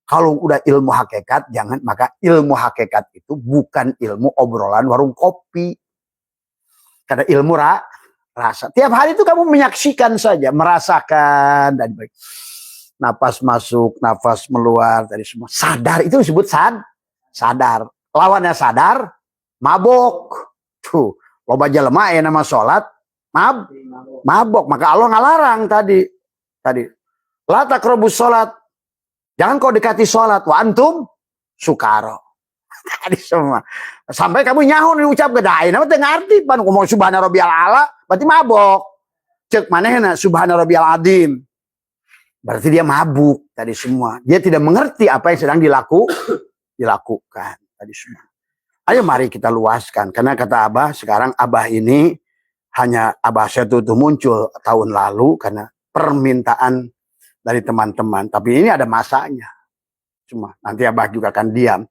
Kalau udah ilmu hakikat, jangan, maka ilmu hakikat itu bukan ilmu obrolan warung kopi. Karena ilmu rasa. Tiap hari itu kamu menyaksikan saja, merasakan, dan napas masuk, nafas meluar, dari semua. Sadar, itu disebut sadar. Lawannya sadar, mabok. Tuh, loba jelema aya nama salat, mabok. Maka Allah ngalarang tadi. La taqrabus salat. Jangan kau dekati sholat. Wa antum sukaro. Tadi semua. Sampai kamu nyahun diucap gedain. Apa tengah arti? Pan ngomong subhana rabbiyal ala. Berarti mabok. Cek manehna subhana rabbiyal adim. Berarti dia mabuk. Tadi semua. Dia tidak mengerti apa yang sedang dilakukan. Tadi semua. Ayo mari kita luaskan. Karena kata Abah, sekarang Abah ini hanya Abah saya tuh muncul tahun lalu. Karena permintaan dari teman-teman, tapi ini ada masanya. Cuma nanti Abah juga akan diam.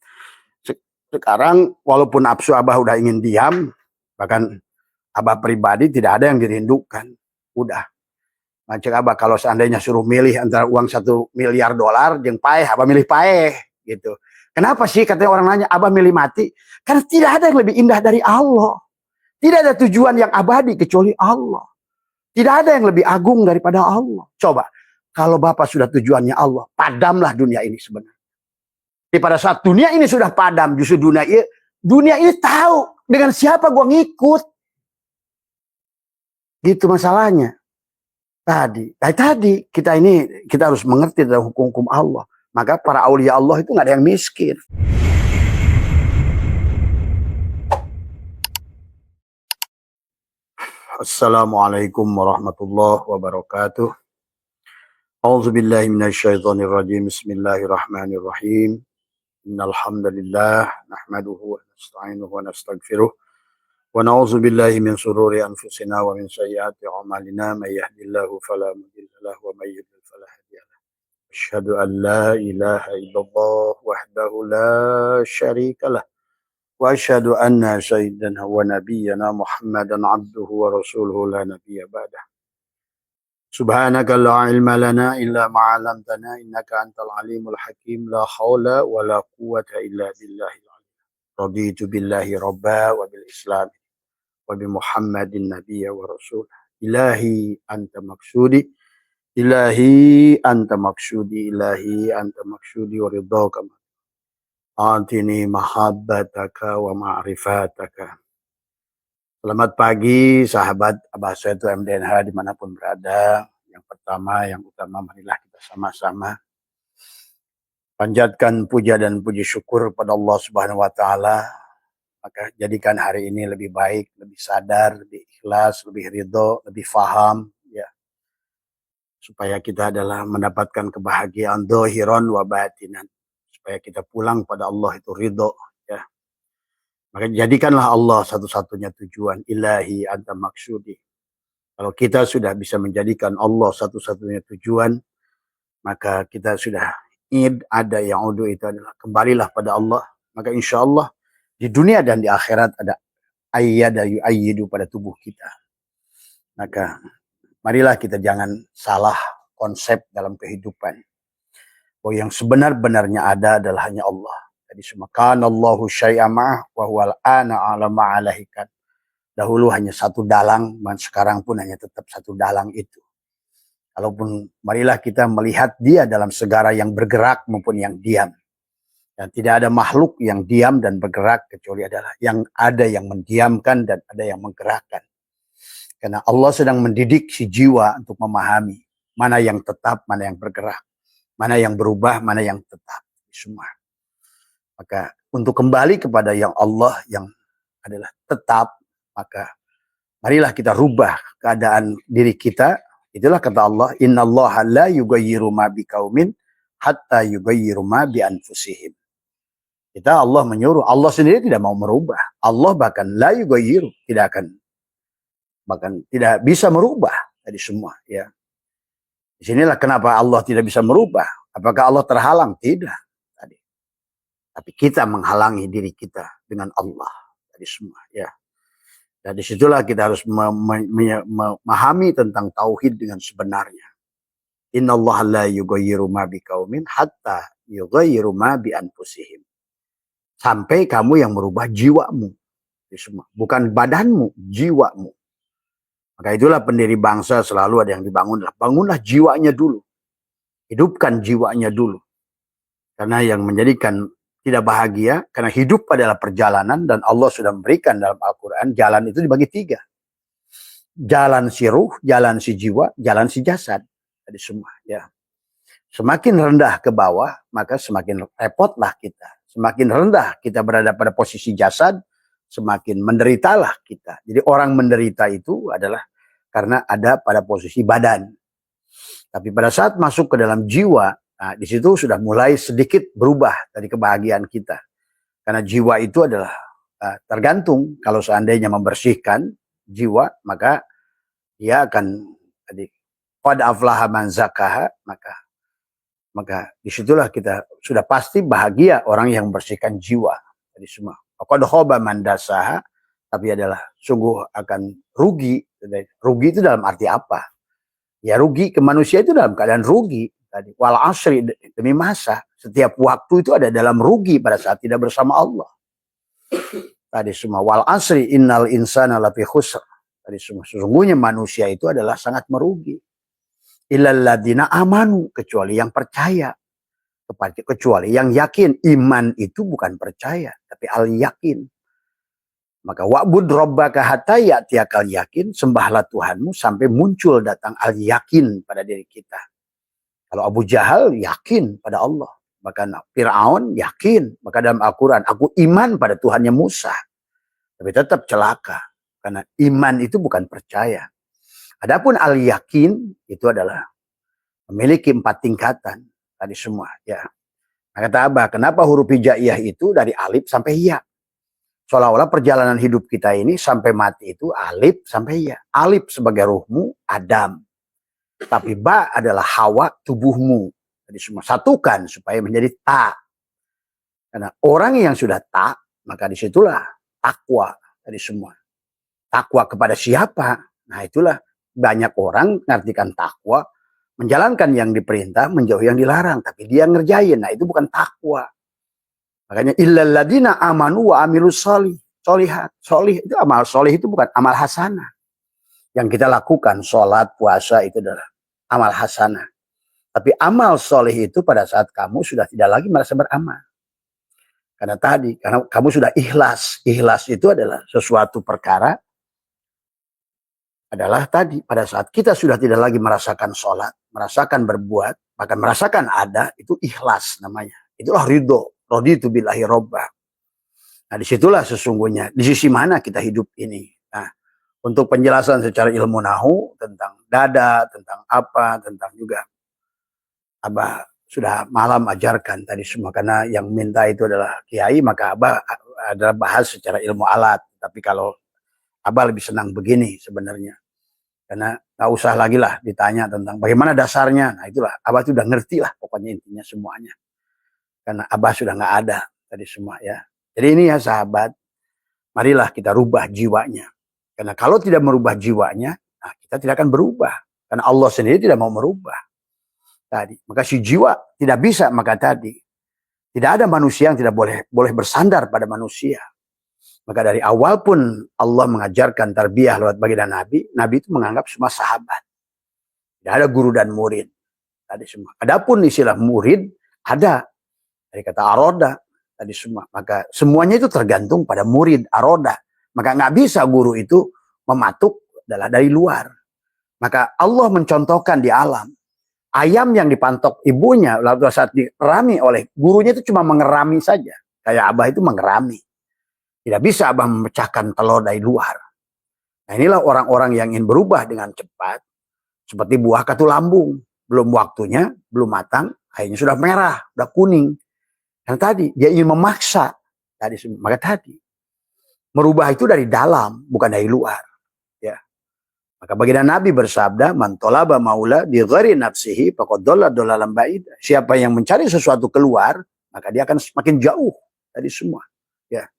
Sekarang walaupun nafsu Abah udah ingin diam, bahkan Abah pribadi tidak ada yang dirindukan. Udah. Macam Abah kalau seandainya suruh milih antara uang $1 miliar jeung paeh, Abah milih paeh gitu. Kenapa sih katanya orang nanya Abah milih mati? Karena tidak ada yang lebih indah dari Allah. Tidak ada tujuan yang abadi kecuali Allah. Tidak ada yang lebih agung daripada Allah. Coba. Kalau Bapak sudah tujuannya Allah, padamlah dunia ini sebenarnya. Jadi pada saat dunia ini sudah padam, justru dunia ini tahu dengan siapa gua ngikut. Gitu masalahnya. Tadi kita harus mengerti tentang hukum-hukum Allah. Maka para aulia Allah itu nggak ada yang miskin. Assalamualaikum warahmatullahi wabarakatuh. A'udzu billahi minasyaitonir rajim. Bismillahirrahmanirrahim. Innal hamdalillah nahmaduhu wa nasta'inuhu wa nastaghfiruh wa na'udzu billahi min shururi anfusina wa min sayyiati a'malina may yahdihillahu fala mudilla lahu wa may yudlil fala hadiya lahu. Asyhadu an la ilaha illallah wahdahu la syarika lah wa asyhadu anna sayyidana wa nabiyyana Muhammadan 'abduhu wa rasuluhu la nabiyya ba'dah. Subhanaka la ilma lana illa ma 'allamtana innaka antal alimul hakim la haula wa la quwwata illa billahil azim. Raditu billahi rabba wa bil islam wa bi Muhammadin nabiyya wa rasul. Ilahi anta maksudi ilahi anta maksudi wa ridhaka. Antini mahabbataka wa ma'rifataka. Selamat pagi sahabat Abah saya itu MDNH dimanapun berada. Yang pertama, yang utama, marilah kita sama-sama panjatkan puja dan puji syukur pada Allah Subhanahu wa Ta'ala. Maka jadikan hari ini lebih baik, lebih sadar, lebih ikhlas, lebih ridho, lebih faham, ya. Supaya kita adalah mendapatkan kebahagiaan dohiron wa batinan. Supaya kita pulang pada Allah itu ridho, ya. Maka jadikanlah Allah satu-satunya tujuan. Ilahi anta maksudi. Kalau kita sudah bisa menjadikan Allah satu-satunya tujuan, maka kita sudah ada yang udu itu adalah kembalilah pada Allah. Maka insya Allah di dunia dan di akhirat ada ayyada yu'ayyidu pada tubuh kita. Maka marilah kita jangan salah konsep dalam kehidupan. Bahwa yang sebenar-benarnya ada adalah hanya Allah. Jadi semua kanallahu syai'amah wa huwal ana ala ma'alahikan. Dahulu hanya satu dalang, dan sekarang pun hanya tetap satu dalang itu. Kalaupun marilah kita melihat dia dalam segala yang bergerak maupun yang diam. Dan tidak ada makhluk yang diam dan bergerak kecuali adalah yang ada yang mendiamkan dan ada yang menggerakkan. Karena Allah sedang mendidik si jiwa untuk memahami mana yang tetap, mana yang bergerak, mana yang berubah, mana yang tetap. Semua. Maka untuk kembali kepada yang Allah yang adalah tetap, maka marilah kita rubah keadaan diri kita. Itulah kata Allah, innallaha la yughayyiru ma biqaumin hatta yughayyiru ma bi anfusihim. Kita Allah menyuruh, Allah sendiri tidak mau merubah. Allah bahkan la yughayyiru, bahkan tidak bisa merubah tadi semua, ya. Disinilah kenapa Allah tidak bisa merubah. Apakah Allah terhalang? Tidak. Tapi kita menghalangi diri kita dengan Allah tadi semua, ya. Dan disitulah kita harus memahami tentang tauhid dengan sebenarnya. Innallaha la yughayyiru ma biqaumin hatta yughayyiru ma bi anfusihim. Sampai kamu yang merubah jiwamu. Bukan badanmu, jiwamu. Maka itulah pendiri bangsa selalu ada yang dibangun. Bangunlah jiwanya dulu. Hidupkan jiwanya dulu. Karena yang menjadikan tidak bahagia, karena hidup adalah perjalanan dan Allah sudah memberikan dalam Al-Quran, jalan itu dibagi 3. Jalan si ruh, jalan si jiwa, jalan si jasad. Jadi semua, ya. Semakin rendah ke bawah, maka semakin repotlah kita. Semakin rendah kita berada pada posisi jasad, semakin menderitalah kita. Jadi orang menderita itu adalah karena ada pada posisi badan. Tapi pada saat masuk ke dalam jiwa, nah di situ sudah mulai sedikit berubah dari kebahagiaan kita. Karena jiwa itu adalah tergantung, kalau seandainya membersihkan jiwa, maka dia akan qad aflaha man zakaha, maka disitulah kita sudah pasti bahagia orang yang membersihkan jiwa. Jadi semua. Qad khaba man dasaha, tapi adalah sungguh akan rugi. Rugi itu dalam arti apa? Ya rugi ke manusia itu dalam keadaan rugi. Tadi wal asri, demi masa. Setiap waktu itu ada dalam rugi pada saat tidak bersama Allah. Tadi semua wal asri innal insana lafi khusr. Tadi semua sesungguhnya manusia itu adalah sangat merugi. Illal ladzina amanu, kecuali yang percaya. Kecuali yang yakin. Iman itu bukan percaya, tapi al yakin. Maka wa'bud rabbaka hatta ya'tiyakal yakin, sembahlah Tuhanmu sampai muncul datang al yakin pada diri kita. Kalau Abu Jahal yakin pada Allah, bahkan Fir'aun yakin, maka dalam Al-Quran aku iman pada Tuhannya Musa, tapi tetap celaka karena iman itu bukan percaya. Adapun al yakin itu adalah memiliki 4 tingkatan tadi semua, ya. Nah, kata Abah, kenapa huruf hijaiyah itu dari alif sampai ya? Seolah-olah perjalanan hidup kita ini sampai mati itu alif sampai ya. Alif sebagai ruhmu, Adam. Tapi ba adalah Hawa, tubuhmu. Jadi semua satukan supaya menjadi ta. Karena orang yang sudah ta, maka disitulah takwa. Tadi semua. Takwa kepada siapa? Nah itulah banyak orang ngartikan takwa, menjalankan yang diperintah, menjauhi yang dilarang. Tapi dia ngerjain. Nah itu bukan takwa. Makanya illal ladzina amanu wa amilus sholihat. Sholih itu amal solih itu bukan amal hasanah. Yang kita lakukan sholat, puasa itu adalah amal hasanah. Tapi amal solih itu pada saat kamu sudah tidak lagi merasa beramal. Karena kamu sudah ikhlas. Ikhlas itu adalah sesuatu perkara. Adalah tadi pada saat kita sudah tidak lagi merasakan sholat, merasakan berbuat, bahkan merasakan ada, itu ikhlas namanya. Itulah ridho. Raditu billahi robba. Nah disitulah sesungguhnya di sisi mana kita hidup ini. Nah untuk penjelasan secara ilmu nahu tentang dada, tentang apa, tentang juga Abah sudah malam ajarkan tadi semua, karena yang minta itu adalah kiai, maka Abah adalah bahas secara ilmu alat. Tapi kalau Abah lebih senang begini sebenarnya, karena nggak usah lagi lah ditanya tentang bagaimana dasarnya. Nah itulah Abah sudah ngerti lah pokoknya intinya semuanya. Karena Abah sudah nggak ada tadi semua, ya. Jadi ini ya sahabat, marilah kita rubah jiwanya. Karena kalau tidak merubah jiwanya, nah kita tidak akan berubah. Karena Allah sendiri tidak mau merubah. Tadi, maka si jiwa tidak bisa, maka tadi tidak ada manusia yang tidak boleh bersandar pada manusia. Maka dari awal pun Allah mengajarkan tarbiyah lewat baginda Nabi. Nabi itu menganggap semua sahabat. Tidak ada guru dan murid. Tadi semua. Adapun istilah murid ada. Dari kata aroda tadi semua, maka semuanya itu tergantung pada murid aroda. Maka nggak bisa guru itu mematuk adalah dari luar. Maka Allah mencontohkan di alam ayam yang dipantok ibunya lalu saat dirami oleh gurunya itu cuma mengerami saja. Kayak Abah itu mengerami, tidak bisa Abah memecahkan telur dari luar. Nah inilah orang-orang yang ingin berubah dengan cepat, seperti buah katulambung, belum waktunya, belum matang, akhirnya sudah merah, sudah kuning. Dan tadi dia ingin memaksa tadi, maka tadi merubah itu dari dalam, bukan dari luar. Ya, maka baginda Nabi bersabda, "Man talaba maula bi ghairi nafsihi faqad dhalla dhalalan ba'ida." Siapa yang mencari sesuatu keluar, maka dia akan semakin jauh tadi semua. Ya,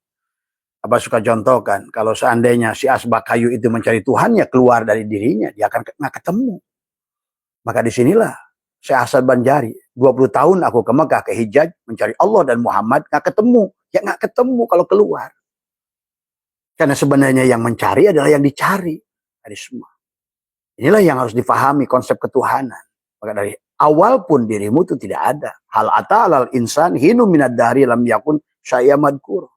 Abah suka contohkan, kalau seandainya si asbak kayu itu mencari Tuhannya keluar dari dirinya, dia akan nggak ketemu. Maka disinilah Syekh Hasan Banjari 20 tahun aku ke Mekah, ke Hijaz, mencari Allah dan Muhammad, nggak ketemu. Ya nggak ketemu kalau keluar. Karena sebenarnya yang mencari adalah yang dicari. Dari semua. Inilah yang harus difahami konsep ketuhanan. Maka dari awal pun dirimu itu tidak ada. Hal ata'alal insan hinu minad dahri lam yakun syai'a madhkur.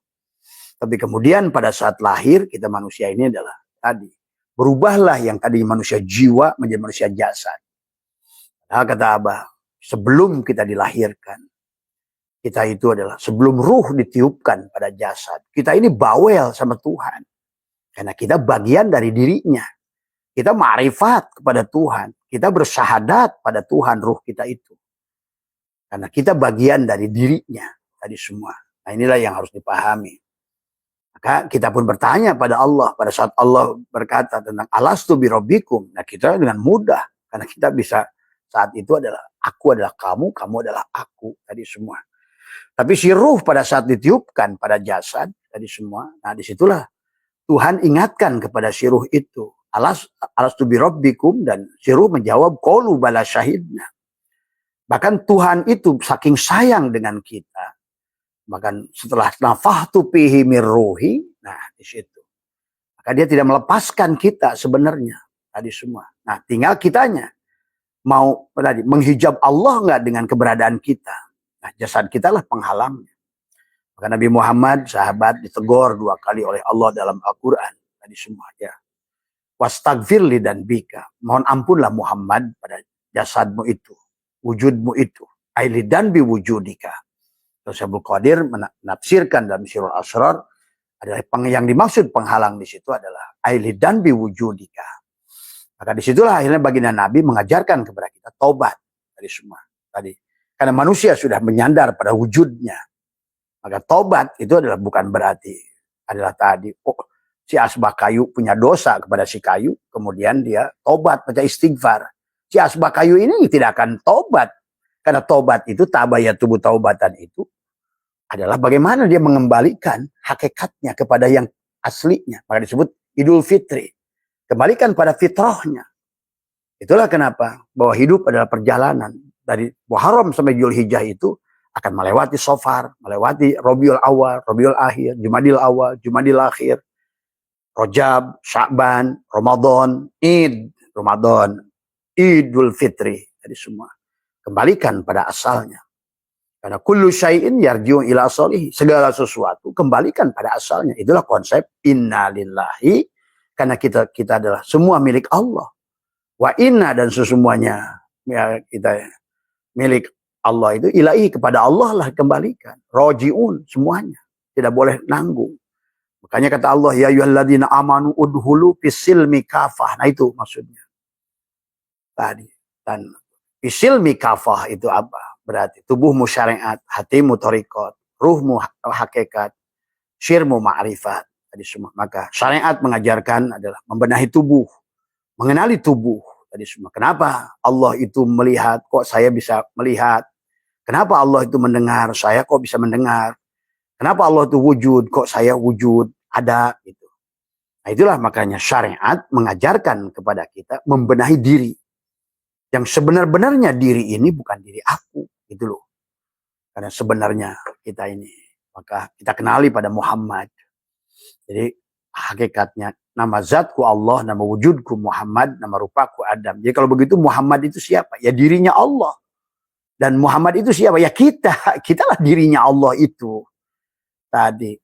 Tapi kemudian pada saat lahir, kita manusia ini adalah tadi. Berubahlah yang tadi manusia jiwa menjadi manusia jasad. Nah, kata Abah, sebelum kita dilahirkan, kita itu adalah sebelum ruh ditiupkan pada jasad. Kita ini bawel sama Tuhan. Karena kita bagian dari dirinya. Kita ma'rifat kepada Tuhan. Kita bersyahadat pada Tuhan ruh kita itu. Karena kita bagian dari dirinya. Tadi semua. Nah inilah yang harus dipahami. Maka kita pun bertanya pada Allah. Pada saat Allah berkata tentang alastu birabbikum. Nah kita dengan mudah. Karena kita bisa saat itu adalah aku adalah kamu, kamu adalah aku. Tadi semua. Tapi si ruh pada saat ditiupkan pada jasad. Tadi semua. Nah disitulah Tuhan ingatkan kepada si ruh itu. Alastu birabbikum, dan si ruh menjawab qalu bala syahidna. Bahkan Tuhan itu saking sayang dengan kita. Bahkan setelah nafahtu fihi mir ruhi, nah di situ. Maka dia tidak melepaskan kita sebenarnya tadi semua. Nah, tinggal kitanya mau tadi menghijab Allah enggak dengan keberadaan kita. Nah, jasad kita lah penghalangnya. Maka Nabi Muhammad sahabat ditegur 2 kali oleh Allah dalam Al-Qur'an tadi semua ya. Wastagfirli dan bika. Mohon ampunlah Muhammad pada jasadmu itu. Wujudmu itu. Aili dan biwujudika. Terus Abdul Qadir menafsirkan dalam Sirul Asrar. Adalah yang dimaksud penghalang di situ adalah aili dan biwujudika. Maka disitulah akhirnya baginda Nabi mengajarkan kepada kita taubat. Dari semua. Tadi. Karena manusia sudah menyandar pada wujudnya. Maka taubat itu adalah bukan berarti. Adalah tadi. Si asbah kayu punya dosa kepada si kayu, kemudian dia tobat, baca istighfar. Si asbah kayu ini tidak akan tobat. Karena tobat itu, tabayat tubuh taubatan itu, adalah bagaimana dia mengembalikan hakikatnya kepada yang aslinya. Maka disebut Idul Fitri. Kembalikan pada fitrahnya. Itulah kenapa bahwa hidup adalah perjalanan. Dari Muharram sampai Dzulhijjah itu akan melewati Safar, melewati Rabiul Awal, Rabiul Akhir, Jumadil Awal, Jumadil Akhir, Rajab, Sya'ban, Ramadan, Idul Fitri. Jadi semua. Kembalikan pada asalnya. Karena kullu syai'in yarji'u ila asalihi. Segala sesuatu kembalikan pada asalnya. Itulah konsep inna lillahi. Karena kita adalah semua milik Allah. Wa inna, dan sesungguhnya ya, kita milik Allah itu ilahi, kepada Allah lah kembalikan. Roji'un semuanya. Tidak boleh nanggung. Makanya kata Allah, ya ayyuhalladzina amanu udhulu fisilmi kafah. Nah itu maksudnya. Tadi. Dan fisilmi kafah itu apa? Berarti tubuhmu syariat, hatimu thariqat, ruhmu hakikat, syirmu ma'rifat. Tadi semua. Maka syariat mengajarkan adalah membenahi tubuh. Mengenali tubuh. Tadi semua. Kenapa Allah itu melihat, kok saya bisa melihat? Kenapa Allah itu mendengar, saya kok bisa mendengar? Kenapa Allah itu wujud, kok saya wujud, ada gitu. Nah itulah makanya syariat mengajarkan kepada kita membenahi diri. Yang sebenar-benarnya diri ini bukan diri aku, gitu loh. Karena sebenarnya kita ini, maka kita kenali pada Muhammad. Jadi hakikatnya nama zatku Allah, nama wujudku Muhammad, nama rupaku Adam. Jadi kalau begitu Muhammad itu siapa? Ya dirinya Allah. Dan Muhammad itu siapa? Ya kita. Kitalah dirinya Allah itu. Tadi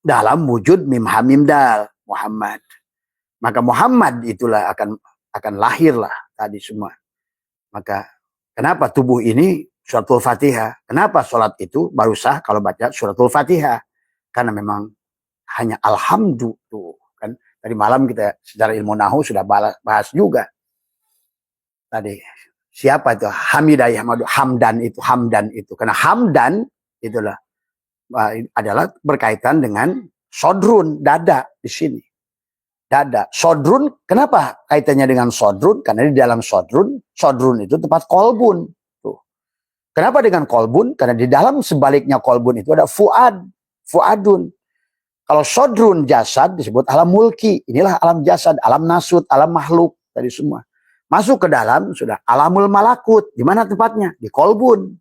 dalam wujud mim hamim dal Muhammad. Maka Muhammad itulah akan lahirlah tadi semua. Maka kenapa tubuh ini suratul Fatihah? Kenapa sholat itu baru sah kalau baca suratul Fatihah? Karena memang hanya alhamdulillah tuh kan. Tadi malam kita secara ilmu nahu sudah bahas juga. Tadi siapa itu? Hamidah Hamdan itu. Karena Hamdan itulah adalah berkaitan dengan sodrun, dada di sini. Dada. Sodrun, kenapa kaitannya dengan sodrun? Karena di dalam sodrun itu tempat kolbun. Tuh. Kenapa dengan kolbun? Karena di dalam sebaliknya kolbun itu ada fuadun. Kalau sodrun jasad disebut alam mulki. Inilah alam jasad, alam nasut, alam makhluk. Tadi semua. Masuk ke dalam sudah alamul malakut. Di mana tempatnya? Di kolbun.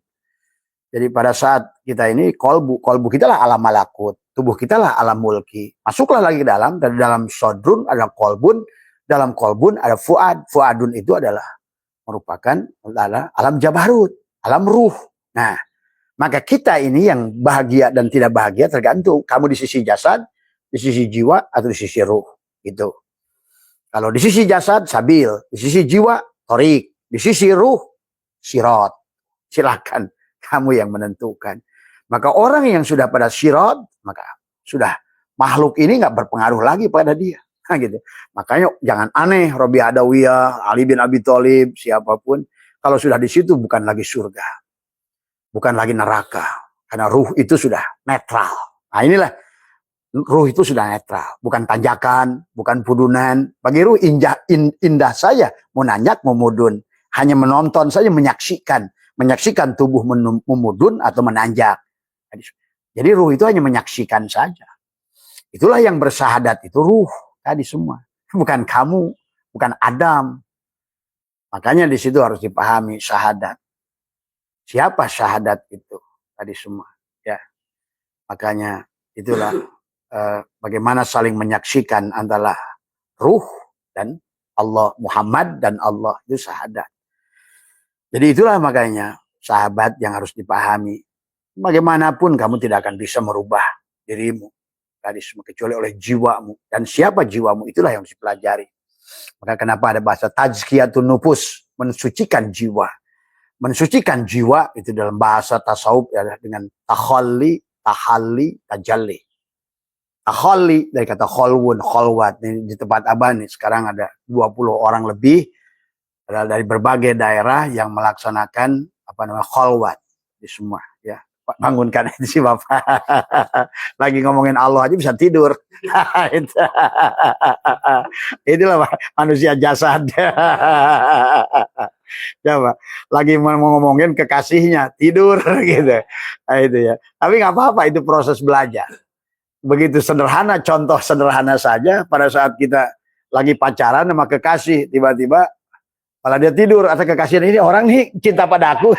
Jadi pada saat kita ini kolbu kita lah alam malakut. Tubuh kita lah alam mulki. Masuklah lagi ke dalam. Dari dalam sodrun ada kolbun. Dalam kolbun ada fuad. Fuadun itu adalah merupakan alam jabarut. Alam ruh. Nah, maka kita ini yang bahagia dan tidak bahagia tergantung. Kamu di sisi jasad, di sisi jiwa, atau di sisi ruh. Gitu. Kalau di sisi jasad, sabil. Di sisi jiwa, torik. Di sisi ruh, sirot. Silakan kamu yang menentukan. Maka orang yang sudah pada sirot, maka sudah makhluk ini nggak berpengaruh lagi pada dia. Nah, gitu. Makanya jangan aneh, Robi Adawiyah, Ali bin Abi Thalib, siapapun. Kalau sudah di situ bukan lagi surga. Bukan lagi neraka. Karena ruh itu sudah netral. Nah inilah. Ruh itu sudah netral. Bukan tanjakan, bukan pudunan. Bagi ruh indah saja. Mau nanjak, mau mudun. Hanya menonton saja, menyaksikan. Menyaksikan tubuh memudun atau menanjak. Jadi ruh itu hanya menyaksikan saja. Itulah yang bersahadat, itu ruh. Tadi semua. Bukan kamu, bukan Adam. Makanya di situ harus dipahami syahadat. Siapa syahadat itu? Tadi semua. Ya. Makanya itulah bagaimana saling menyaksikan antara ruh dan Allah, Muhammad dan Allah, itu syahadat. Jadi itulah makanya sahabat yang harus dipahami. Bagaimanapun kamu tidak akan bisa merubah dirimu. Tadi semua kecuali oleh jiwamu. Dan siapa jiwamu, itulah yang harus dipelajari. Maka kenapa ada bahasa tazkiyatun nufus, mensucikan jiwa. Mensucikan jiwa itu dalam bahasa tasawuf adalah dengan takhalli, tahalli, tajalli. Takhalli dari kata kholwun, kholwat. Di tempat Abah nih sekarang ada 20 orang lebih dari berbagai daerah yang melaksanakan kholwat di semua ya. Bangunkan itu sih Bapak. Lagi ngomongin Allah aja bisa tidur. Itulah manusia jasad. Coba lagi mau ngomongin kekasihnya tidur gitu. Nah, itu ya. Tapi nggak apa-apa, itu proses belajar. Begitu sederhana, contoh sederhana saja pada saat kita lagi pacaran sama kekasih, tiba-tiba malah dia tidur atau kekasih ini orang nih cinta pada aku.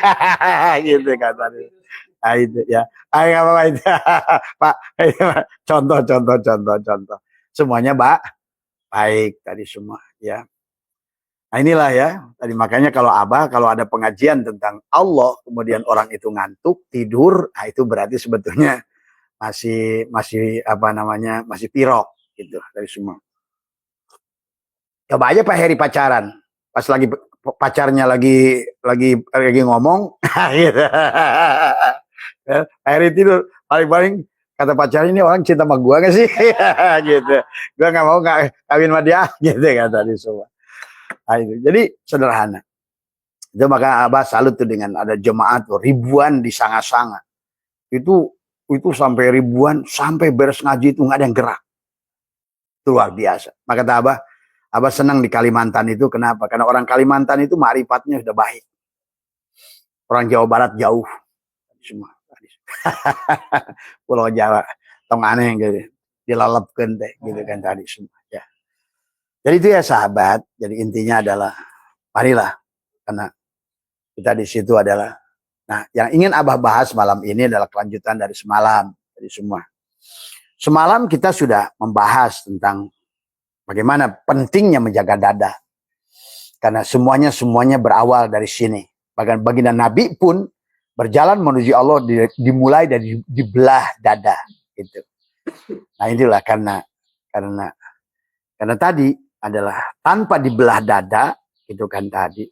Gitu kan. Nah, itu ya. Ayo apa itu. Pak, contoh. Semuanya baik tadi semua ya. Nah inilah ya. Tadi makanya kalau Abah kalau ada pengajian tentang Allah kemudian orang itu ngantuk, tidur, nah itu berarti sebetulnya masih masih pirok gitu dari semua. Coba aja Pak Heri pacaran. Pas lagi pacarnya lagi ngomong gitu. Pak Heri tidur, paling kata pacarnya ini orang cinta sama gua gak sih? Gitu. Gua gak mau kawin sama dia gitu kata di semua. Nah, itu. Jadi sederhana. Itu maka Abah salut tuh dengan ada jemaat tuh, ribuan di sanga-sanga. Itu sampai ribuan, sampai beres ngaji itu nggak ada yang gerak. Itu luar biasa. Maka kata Abah senang di Kalimantan itu. Kenapa? Karena orang Kalimantan itu ma'rifatnya sudah baik. Orang Jawa Barat jauh. Semua. Pulau Jawa. Tong aneh gitu. Dilalapkan deh. Gitu kan tadi semua. Ya. Jadi itu ya sahabat. Jadi intinya adalah marilah. Karena kita di situ adalah. Nah, yang ingin Abah bahas malam ini adalah kelanjutan dari semalam. Dari semua. Semalam kita sudah membahas tentang bagaimana pentingnya menjaga dada. Karena semuanya berawal dari sini. Bahkan baginda Nabi pun berjalan menuju Allah dimulai dari dibelah dada. Gitu. Nah inilah karena tadi adalah tanpa dibelah dada. Gitu kan tadi.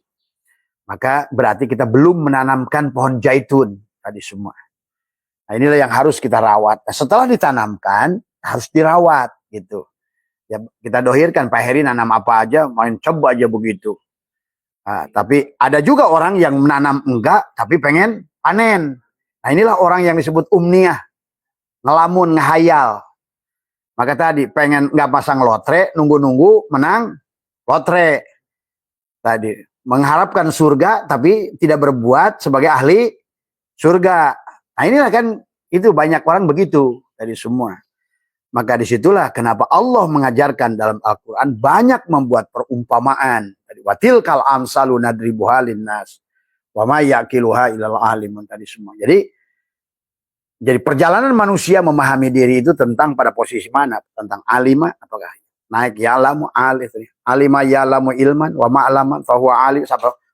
Maka berarti kita belum menanamkan pohon zaitun tadi semua. Nah inilah yang harus kita rawat. Nah, setelah ditanamkan harus dirawat gitu. Ya kita dohirkan Pak Heri nanam apa aja, main coba aja begitu. Nah, tapi ada juga orang yang menanam enggak, tapi pengen panen. Nah inilah orang yang disebut umniyah, ngelamun, ngehayal. Maka tadi pengen nggak pasang lotre, nunggu-nunggu menang lotre. Tadi mengharapkan surga tapi tidak berbuat sebagai ahli surga. Nah inilah kan itu banyak orang begitu dari semua. Maka disitulah kenapa Allah mengajarkan dalam Al-Quran banyak membuat perumpamaan Watil kal amsalu nadribuha linnas wa ma yaqiluha illal alimun tadi semua. Jadi perjalanan manusia memahami diri itu tentang pada posisi mana? Tentang alima ataukah naik ya'lamu alif. Alima ya'lamu ilman wa ma'laman fa huwa alim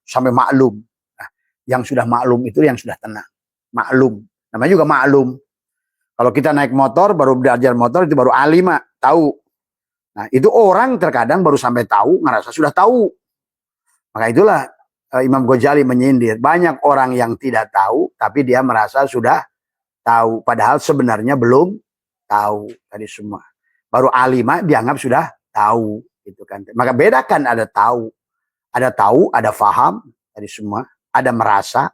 sampai maklum. Nah, yang sudah maklum itu yang sudah tenang. Maklum. Namanya juga maklum. Kalau kita naik motor, baru belajar motor, itu baru alima, tahu. Nah, itu orang terkadang baru sampai tahu, ngerasa sudah tahu. Maka itulah Imam Ghazali menyindir. Banyak orang yang tidak tahu, tapi dia merasa sudah tahu. Padahal sebenarnya belum tahu tadi semua. Baru alima dianggap sudah tahu. Gitu kan. Maka bedakan ada tahu. Ada tahu, ada faham, tadi semua. Ada merasa.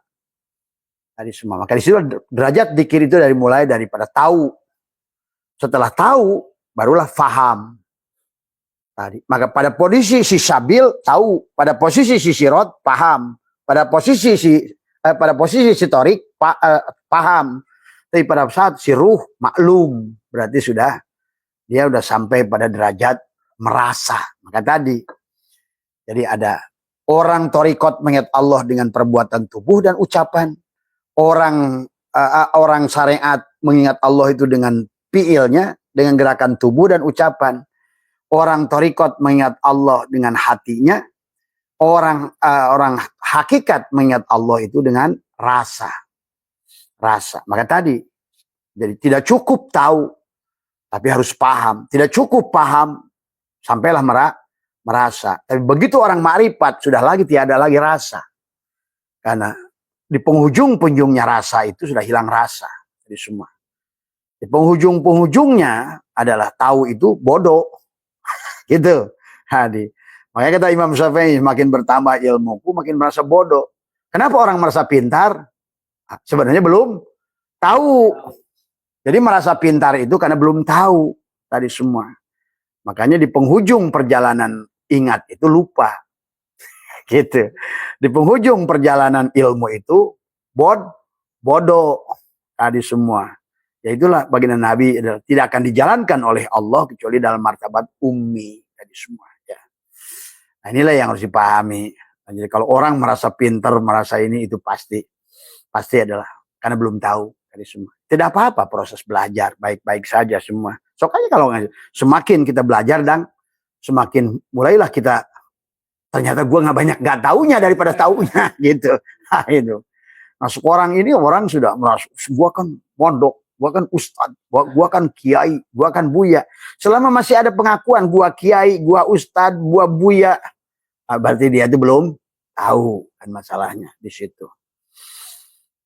Tadi semua. Maka di situ derajat dzikir itu mulai daripada tahu. Setelah tahu, barulah faham. Tadi. Maka pada posisi si sabil tahu, pada posisi si sirot paham, pada posisi si torik paham. Tapi pada saat si ruh maklum, berarti dia sudah sampai pada derajat merasa. Maka tadi, jadi ada orang torikot mengingat Allah dengan perbuatan tubuh dan ucapan. Orang syariat mengingat Allah itu dengan fiilnya, dengan gerakan tubuh dan ucapan. Orang torikot mengingat Allah dengan hatinya. Orang hakikat mengingat Allah itu dengan rasa. Maka tadi, jadi tidak cukup tahu, tapi harus paham. Tidak cukup paham, sampailah merasa. Tapi begitu orang makrifat, sudah tiada lagi rasa. Karena di penghujung-penghujungnya rasa itu sudah hilang rasa. Jadi semua. Di penghujung-penghujungnya adalah tahu itu bodoh. Gitu. Makanya kata Imam Syafi'i, makin bertambah ilmuku, makin merasa bodoh. Kenapa orang merasa pintar? Sebenarnya belum tahu. Jadi merasa pintar itu karena belum tahu tadi semua. Makanya di penghujung perjalanan ingat itu lupa. Gitu. Di penghujung perjalanan ilmu itu bodoh tadi semua. Ya itulah baginda Nabi tidak akan dijalankan oleh Allah kecuali dalam martabat ummi tadi semua. Ya. Nah, inilah yang harus dipahami. Nah, jadi kalau orang merasa pintar, merasa ini itu pasti adalah karena belum tahu tadi semua. Tidak apa-apa proses belajar, baik-baik saja semua. Soalnya kalau semakin kita belajar dan semakin mulailah kita ternyata gue nggak taunya daripada taunya gitu. Nah, itu. Nah sekarang ini orang sudah merasa gue kan mondok, gue kan ustad, gue kan kiai, gue kan buya. Selama masih ada pengakuan gue kiai, gue ustad, gue buya, berarti dia itu belum tahu kan masalahnya di situ.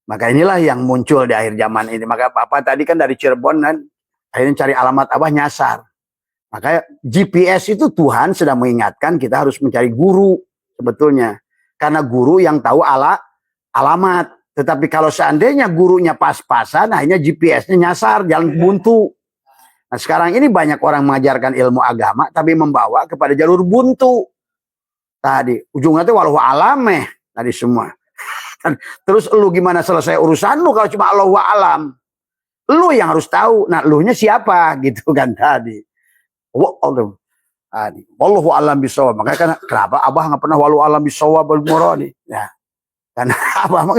Maka inilah yang muncul di akhir zaman ini. Maka Bapak tadi kan dari Cirebon kan, akhirnya cari alamat Abah nyasar. Maka GPS itu Tuhan sedang mengingatkan kita harus mencari guru sebetulnya. Karena guru yang tahu alamat. Tetapi kalau seandainya gurunya pas-pasan, akhirnya GPS-nya nyasar, jalan buntu. Nah sekarang ini banyak orang mengajarkan ilmu agama, tapi membawa kepada jalur buntu. Tadi, ujungnya itu walau alameh. Tadi semua. Terus lu gimana selesai urusan lu kalau cuma Allahu alam? Lu yang harus tahu. Nah lunya siapa gitu kan tadi. Wallahu alam bisawab. Makanya kenapa Abah nggak pernah walau alam bisawab al-muradi? Ya. Karena Abah mah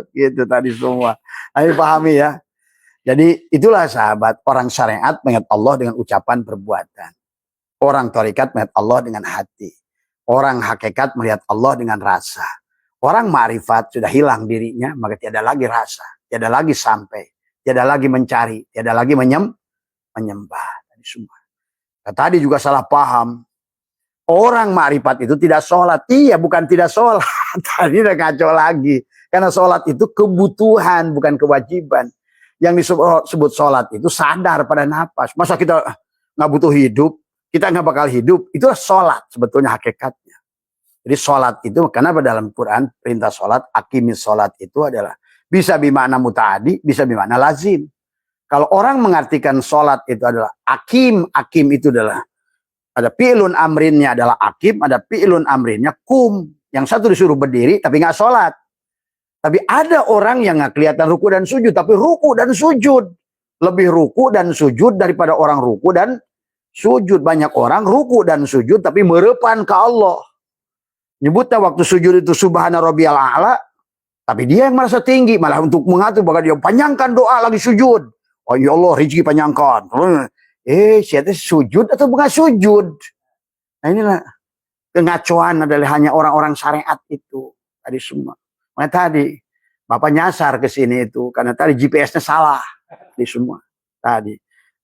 gitu tadi semua. Ayo pahami ya. Jadi itulah sahabat, orang syariat mengingat Allah dengan ucapan perbuatan. Orang tarikat melihat Allah dengan hati. Orang hakikat melihat Allah dengan rasa. Orang ma'rifat sudah hilang dirinya, maka tiada lagi rasa, tiada lagi sampai, tiada lagi mencari, tiada lagi menyembah. Tadi semua. Tadi juga salah paham. Orang ma'rifat itu tidak sholat. Iya, bukan tidak sholat. Tadi udah kacau lagi. Karena sholat itu kebutuhan, bukan kewajiban. Yang disebut sholat itu sadar pada nafas. Masa kita nggak butuh hidup, kita nggak bakal hidup. Itulah sholat sebetulnya hakikatnya. Jadi sholat itu, karena dalam Quran perintah sholat, akimis sholat itu adalah bisa bimakna muta'adi, bisa bimakna lazim. Kalau orang mengartikan sholat itu adalah akim itu adalah ada fi'lun amrinnya adalah akim, ada fi'lun amrinnya kum. Yang satu disuruh berdiri tapi nggak sholat. Tapi ada orang yang nggak kelihatan ruku dan sujud, tapi ruku dan sujud. Lebih ruku dan sujud daripada orang ruku dan Sujud, banyak orang ruku dan sujud tapi merepan ke Allah. Nyebutnya waktu sujud itu subhana rabbiyal a'la, tapi dia yang merasa tinggi, malah untuk mengatur bahkan dia panjangkan doa lagi sujud. Oh ya Allah, rezeki panjangkan. Siapa sujud atau bukan sujud? Nah inilah kengacuan adalah hanya orang-orang syariat itu tadi semua. Makanya tadi Bapak nyasar ke sini itu karena tadi GPS-nya salah di semua tadi.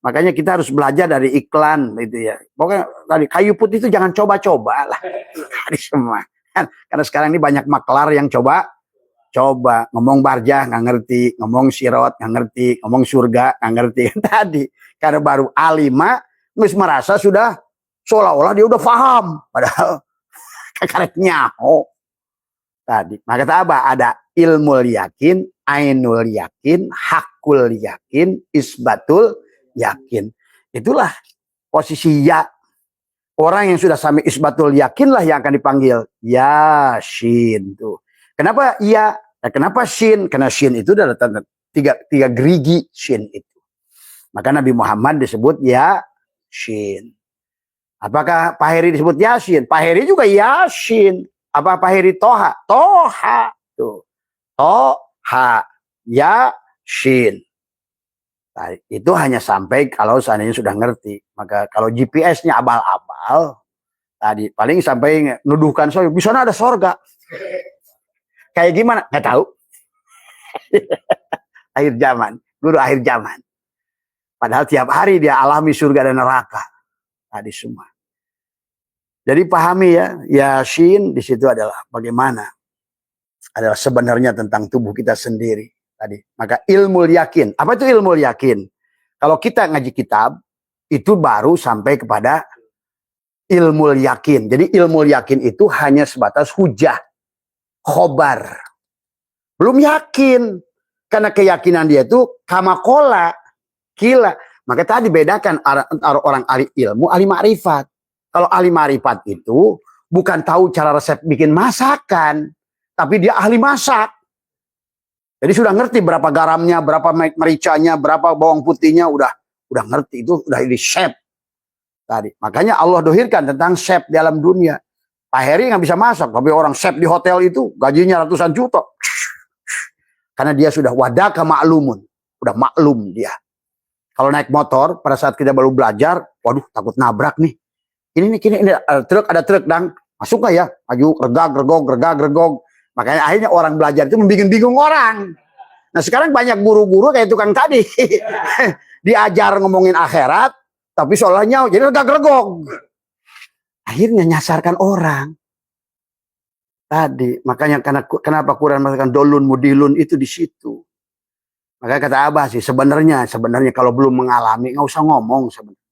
Makanya kita harus belajar dari iklan gitu ya. Pokoknya tadi kayu putih itu jangan coba-coba lah. Tadi semua. Karena sekarang ini banyak maklar yang coba ngomong barjah nggak ngerti, ngomong sirot nggak ngerti, ngomong surga nggak ngerti. Tadi karena baru alima terus merasa sudah seolah-olah dia udah paham, padahal karetnya tadi. Maka kata apa? Ada ilmul yakin, ainul yakin, hakul yakin, isbatul yakin. Itulah posisi ya. Orang yang sudah sampai isbatul yakin lah yang akan dipanggil yasin tuh. Kenapa ya? Kenapa shin? Karena shin itu adalah tiga gerigi shin itu. Maka Nabi Muhammad disebut yasin. Apakah Pak Heri disebut yasin? Pak Heri juga yasin. Apa Pak Heri toha? Toha tuh. Toha yasin. Nah, itu hanya sampai kalau seandainya sudah ngerti. Maka kalau GPS-nya abal-abal, tadi paling sampai nuduhkan saya, di sana ada sorga. Kayak gimana? Nggak tahu. Akhir zaman, guru akhir zaman. Padahal tiap hari dia alami surga dan neraka. Tadi semua. Jadi pahami ya, yasin di situ adalah bagaimana adalah sebenarnya tentang tubuh kita sendiri. Tadi. Maka ilmu yakin. Apa itu ilmu yakin? Kalau kita ngaji kitab, itu baru sampai kepada ilmu yakin. Jadi ilmu yakin itu hanya sebatas hujah, khobar. Belum yakin. Karena keyakinan dia itu kamakola, kila. Maka tadi bedakan antara orang ahli ilmu, ahli ma'rifat. Kalau ahli ma'rifat itu bukan tahu cara resep bikin masakan, tapi dia ahli masak. Jadi sudah ngerti berapa garamnya, berapa mericanya, berapa bawang putihnya, udah ngerti, itu udah jadi chef tadi. Makanya Allah dohirkan tentang chef di alam dunia. Pak Heri nggak bisa masak, tapi orang chef di hotel itu gajinya ratusan juta. Karena dia sudah wadaka ma'lumun, udah maklum dia. Kalau naik motor pada saat kita baru belajar, waduh takut nabrak nih. Ini ada truk dang, masuk nggak ya? Maju regag regog. Makanya akhirnya orang belajar itu membikin-bingung orang. Nah sekarang banyak guru-guru kayak tukang tadi. Diajar ngomongin akhirat, tapi soalnya jadi regag-regog. Akhirnya nyasarkan orang. Tadi, makanya kenapa Quran mengatakan dolun mudilun itu di situ. Makanya kata Abah sih, sebenarnya kalau belum mengalami, nggak usah ngomong sebenarnya.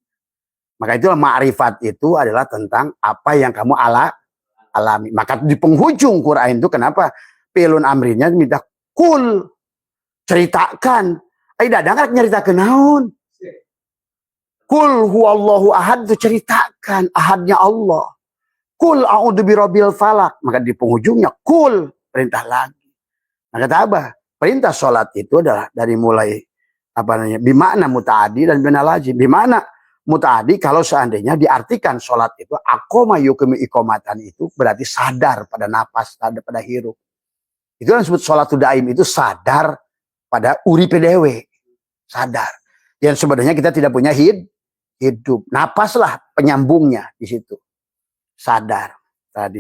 Maka itulah ma'rifat itu adalah tentang apa yang kamu alami. Maka di penghujung Quran itu kenapa pilun amrinya minta kul, ceritakan. Dadang nyeritakan naon. Kul huwallahu ahad itu ceritakan ahadnya Allah. Kul a'udzu birabbil falak. Maka di penghujungnya kul, perintah lagi. Nah kata Abah, perintah sholat itu adalah dari mulai bimakna muta'adi dan bina lazim. Bimakna muta'adi kalau seandainya diartikan sholat itu aqoma yukmi iqomatan itu berarti sadar pada napas, sadar pada hirup. Itu yang disebut sholatul daim itu sadar pada uripe dewe. Sadar. Yang sebenarnya kita tidak punya hidup. Napas lah penyambungnya di situ. Sadar tadi.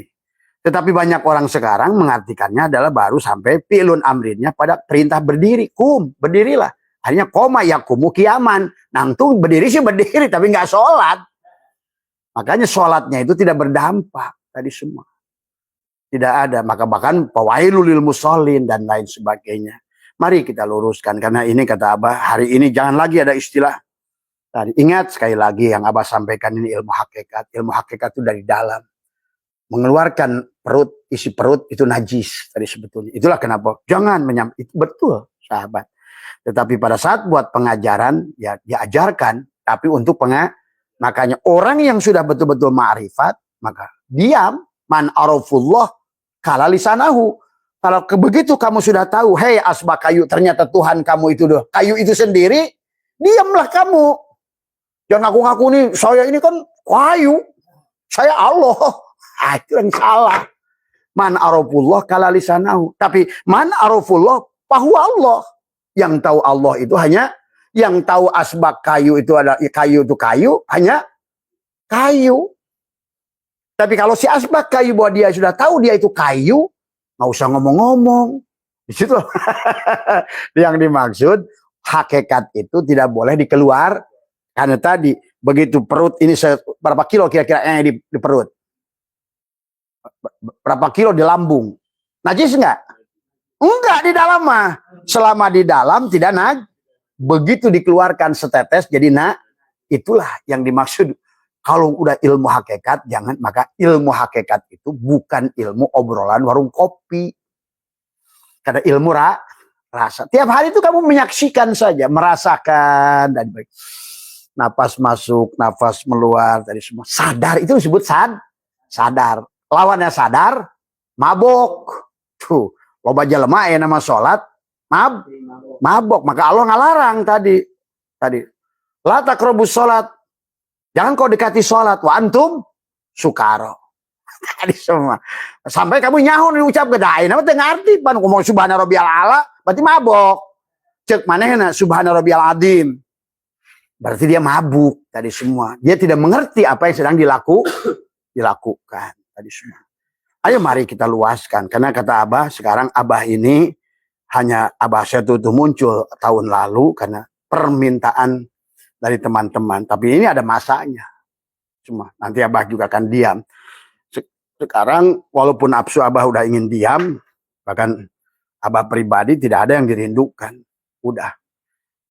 Tetapi banyak orang sekarang mengartikannya adalah baru sampai pilun amrinnya pada perintah berdiri. Berdirilah. Akhirnya koma yakumu kiaman. Nangtung berdiri sih berdiri tapi nggak sholat. Makanya sholatnya itu tidak berdampak tadi semua. Tidak ada. Maka bahkan pawailul lil musallin dan lain sebagainya. Mari kita luruskan karena ini kata Abah hari ini jangan lagi ada istilah tadi. Ingat sekali lagi yang Abah sampaikan ini ilmu hakikat. Ilmu hakikat itu dari dalam. Mengeluarkan perut, isi perut itu najis tadi sebetulnya. Itulah kenapa jangan itu betul sahabat. Tetapi pada saat buat pengajaran, ya diajarkan, tapi untuk makanya orang yang sudah betul-betul ma'rifat, maka diam, man arafullah kala lisanahu. Kalau begitu kamu sudah tahu, hei asbak kayu, ternyata Tuhan kamu itu kayu itu sendiri, diamlah kamu. Jangan ngaku-ngaku nih, saya ini kan kayu, saya Allah. Itu yang salah. Man arafullah kala lisanahu. Tapi man arafullah fahuwa Allah. Yang tahu Allah itu hanya, yang tahu asbak kayu itu ada kayu itu kayu, hanya kayu. Tapi kalau si asbak kayu bahwa dia sudah tahu dia itu kayu, nggak usah ngomong-ngomong. Di situ yang dimaksud hakikat itu tidak boleh dikeluar. Karena tadi begitu perut ini berapa kilo kira-kira yang di perut? Berapa kilo di lambung? Najis enggak? Enggak di dalam mah. Selama di dalam tidak najis. Begitu dikeluarkan setetes jadi itulah yang dimaksud. Kalau udah ilmu hakikat, jangan, maka ilmu hakikat itu bukan ilmu obrolan warung kopi. Karena ilmu rasa. Tiap hari itu kamu menyaksikan saja, merasakan dan baik. Napas masuk, nafas keluar, tadi semua. Sadar itu disebut sadar. Lawannya sadar, mabok. Tuh, loba jelema ya nama sholat, mabok. Maka Allah ngalarang tadi. La taqrabus sholat. Jangan kau dekati sholat. Wa antum sukaro. Tadi semua. Sampai kamu nyahun ucap gedain. Apa tengah arti? Pan ngomong subhana rabbiyal a'la, berarti mabok. Cek manehna subhana rabbiyal azim. Berarti dia mabuk tadi semua. Dia tidak mengerti apa yang sedang dilakukan tadi semua. Ayo mari kita luaskan. Karena kata Abah, sekarang Abah ini hanya Abah saya tuh muncul tahun lalu karena permintaan dari teman-teman. Tapi ini ada masanya. Cuma nanti Abah juga akan diam. Sekarang walaupun nafsu Abah udah ingin diam, bahkan Abah pribadi tidak ada yang dirindukan. Udah.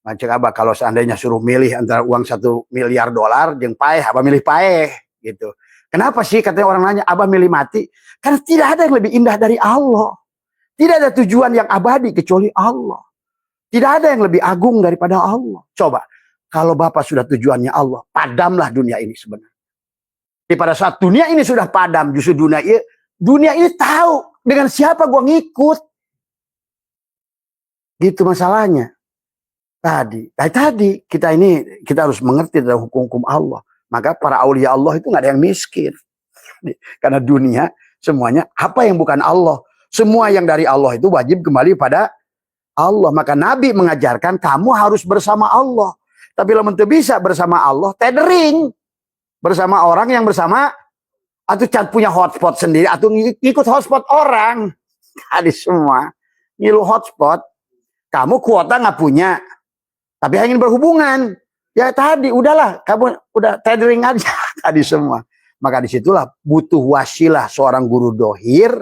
Macam Abah kalau seandainya suruh milih antara uang $1 miliar jeung paeh, Abah milih paeh gitu. Kenapa sih katanya orang nanya Abah milih mati? Karena tidak ada yang lebih indah dari Allah. Tidak ada tujuan yang abadi kecuali Allah. Tidak ada yang lebih agung daripada Allah. Coba, kalau Bapak sudah tujuannya Allah, padamlah dunia ini sebenarnya. Di pada saat dunia ini sudah padam, justru dunia ini tahu dengan siapa gua ngikut. Gitu masalahnya. Tadi kita harus mengerti dalam hukum-hukum Allah. Maka para aulia Allah itu nggak ada yang miskin. Karena dunia semuanya apa yang bukan Allah. Semua yang dari Allah itu wajib kembali pada Allah. Maka Nabi mengajarkan kamu harus bersama Allah. Tapi kalau tidak bisa bersama Allah, tethering. Bersama orang yang bersama, atau punya hotspot sendiri, atau ngikut hotspot orang. Tadi semua. Ngilu hotspot. Kamu kuota nggak punya. Tapi ingin berhubungan. Ya tadi, udahlah. Kamu udah tethering aja. Tadi semua. Maka disitulah butuh wasilah seorang guru dohir.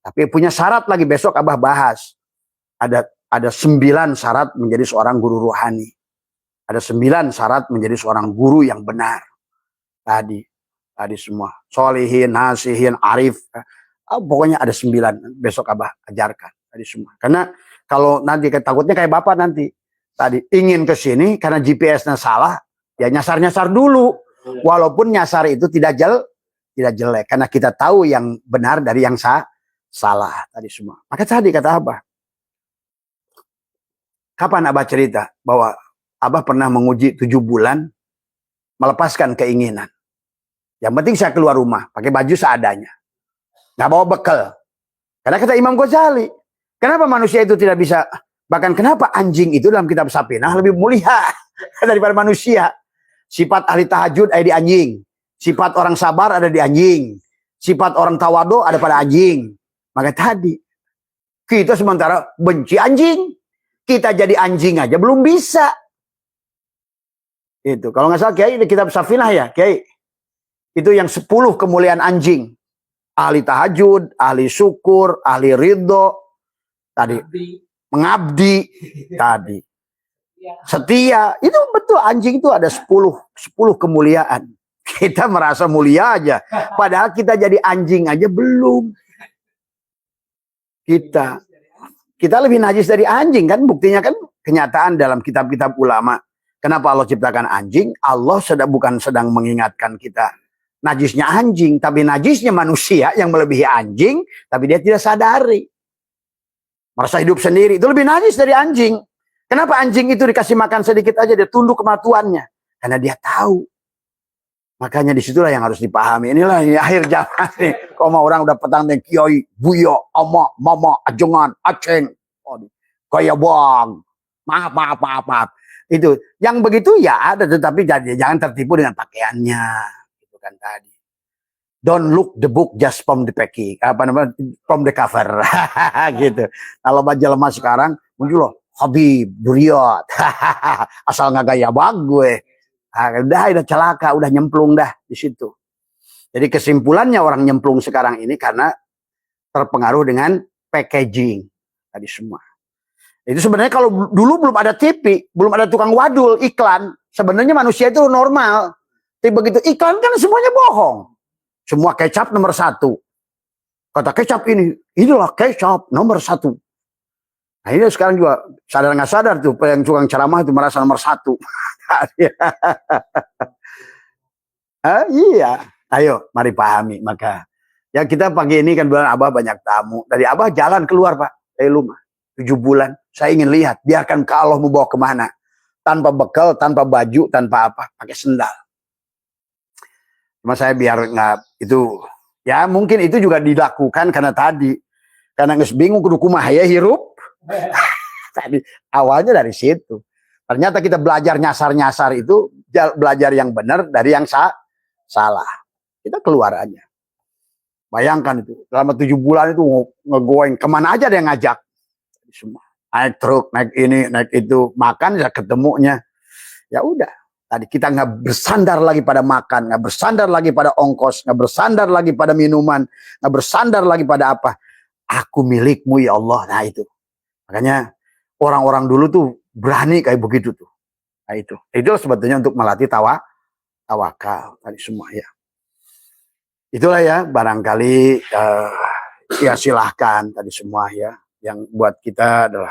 Tapi punya syarat lagi. Besok Abah bahas. Ada 9 syarat menjadi seorang guru rohani. Ada 9 syarat menjadi seorang guru yang benar. Tadi semua. Solihin, nasihin, arif. Pokoknya ada 9. Besok Abah ajarkan. Tadi semua. Karena kalau nanti takutnya kayak Bapak nanti. Tadi ingin ke sini karena GPS-nya salah. Ya nyasar-nyasar dulu. Walaupun nyasar itu tidak jelek. Karena kita tahu yang benar dari yang salah. Tadi semua. Maka tadi kata Abah. Kapan Abah cerita bahwa Abah pernah menguji 7 bulan melepaskan keinginan. Yang penting saya keluar rumah pakai baju seadanya. Nggak bawa bekal. Karena kata Imam Ghazali, kenapa manusia itu tidak bisa, bahkan kenapa anjing itu dalam kitab Sapinah lebih mulia daripada manusia. Sifat ahli tahajud ada di anjing. Sifat orang sabar ada di anjing. Sifat orang tawado ada pada anjing. Maka tadi kita sementara benci anjing. Kita jadi anjing aja belum bisa. Itu kalau nggak salah Kiai di kitab Safinah ya Kiai. Itu yang 10 kemuliaan anjing. Ahli tahajud, ahli syukur, ahli ridho. Tadi mengabdi tadi. Setia. Itu betul anjing itu ada 10 kemuliaan. Kita merasa mulia aja. Padahal kita jadi anjing aja belum. Kita lebih najis dari anjing kan, buktinya kan kenyataan dalam kitab-kitab ulama. Kenapa Allah ciptakan anjing? Allah bukan sedang mengingatkan kita najisnya anjing, tapi najisnya manusia yang melebihi anjing, tapi dia tidak sadari. Merasa hidup sendiri, itu lebih najis dari anjing. Kenapa anjing itu dikasih makan sedikit aja, dia tunduk kematuannya. Karena dia tahu. Makanya disitulah yang harus dipahami. Inilah ini akhir zaman nih. Kalau orang udah petang dan kiai, buyo, ama, mama, ajengan, aceng. Kaya bang. Maaf. Itu. Yang begitu ya ada, tetapi jangan tertipu dengan pakaiannya. Itu kan tadi. Don't look the book just from the packing. From the cover. Gitu. Kalau majalah sekarang, muncul loh. Habib, Duriat. Asal nggak gaya bang gue. Udah celaka, udah nyemplung dah di situ. Jadi kesimpulannya orang nyemplung sekarang ini karena terpengaruh dengan packaging tadi semua. Itu sebenarnya kalau dulu belum ada TV, belum ada tukang wadul, iklan, sebenarnya manusia itu normal. Tapi begitu iklan kan semuanya bohong. Semua kecap nomor 1. Kata kecap inilah kecap nomor 1. Nah ini sekarang juga sadar nggak sadar tuh yang tukang ceramah itu merasa nomor 1. Iya, ayo mari pahami. Maka ya kita pagi ini kan bulan Abah banyak tamu. Dari Abah jalan keluar Pak, dari rumah 7 bulan. Saya ingin lihat, biarkan ke Allah mau bawa kemana. Tanpa bekal, tanpa baju, tanpa apa, pakai sendal. Cuma saya biar nggak itu, ya mungkin itu juga dilakukan karena tadi. Karena nggak bingung kudu kumaha ya hirup. Tadi awalnya dari situ. Ternyata kita belajar nyasar-nyasar itu, belajar yang benar dari yang salah. Kita keluar aja. Bayangkan itu, selama 7 bulan itu ngegoeng, kemana aja ada yang ngajak. Semua. Naik truk, naik ini, naik itu, makan ya ketemunya. Ya udah, tadi kita nggak bersandar lagi pada makan, nggak bersandar lagi pada ongkos, nggak bersandar lagi pada minuman, nggak bersandar lagi pada apa. Aku milikmu ya Allah, nah itu. Makanya orang-orang dulu tuh berani kayak begitu tuh. Nah itu sebetulnya untuk melatih tawakal tadi semua ya. Itulah ya barangkali ya silahkan tadi semua ya. Yang buat kita adalah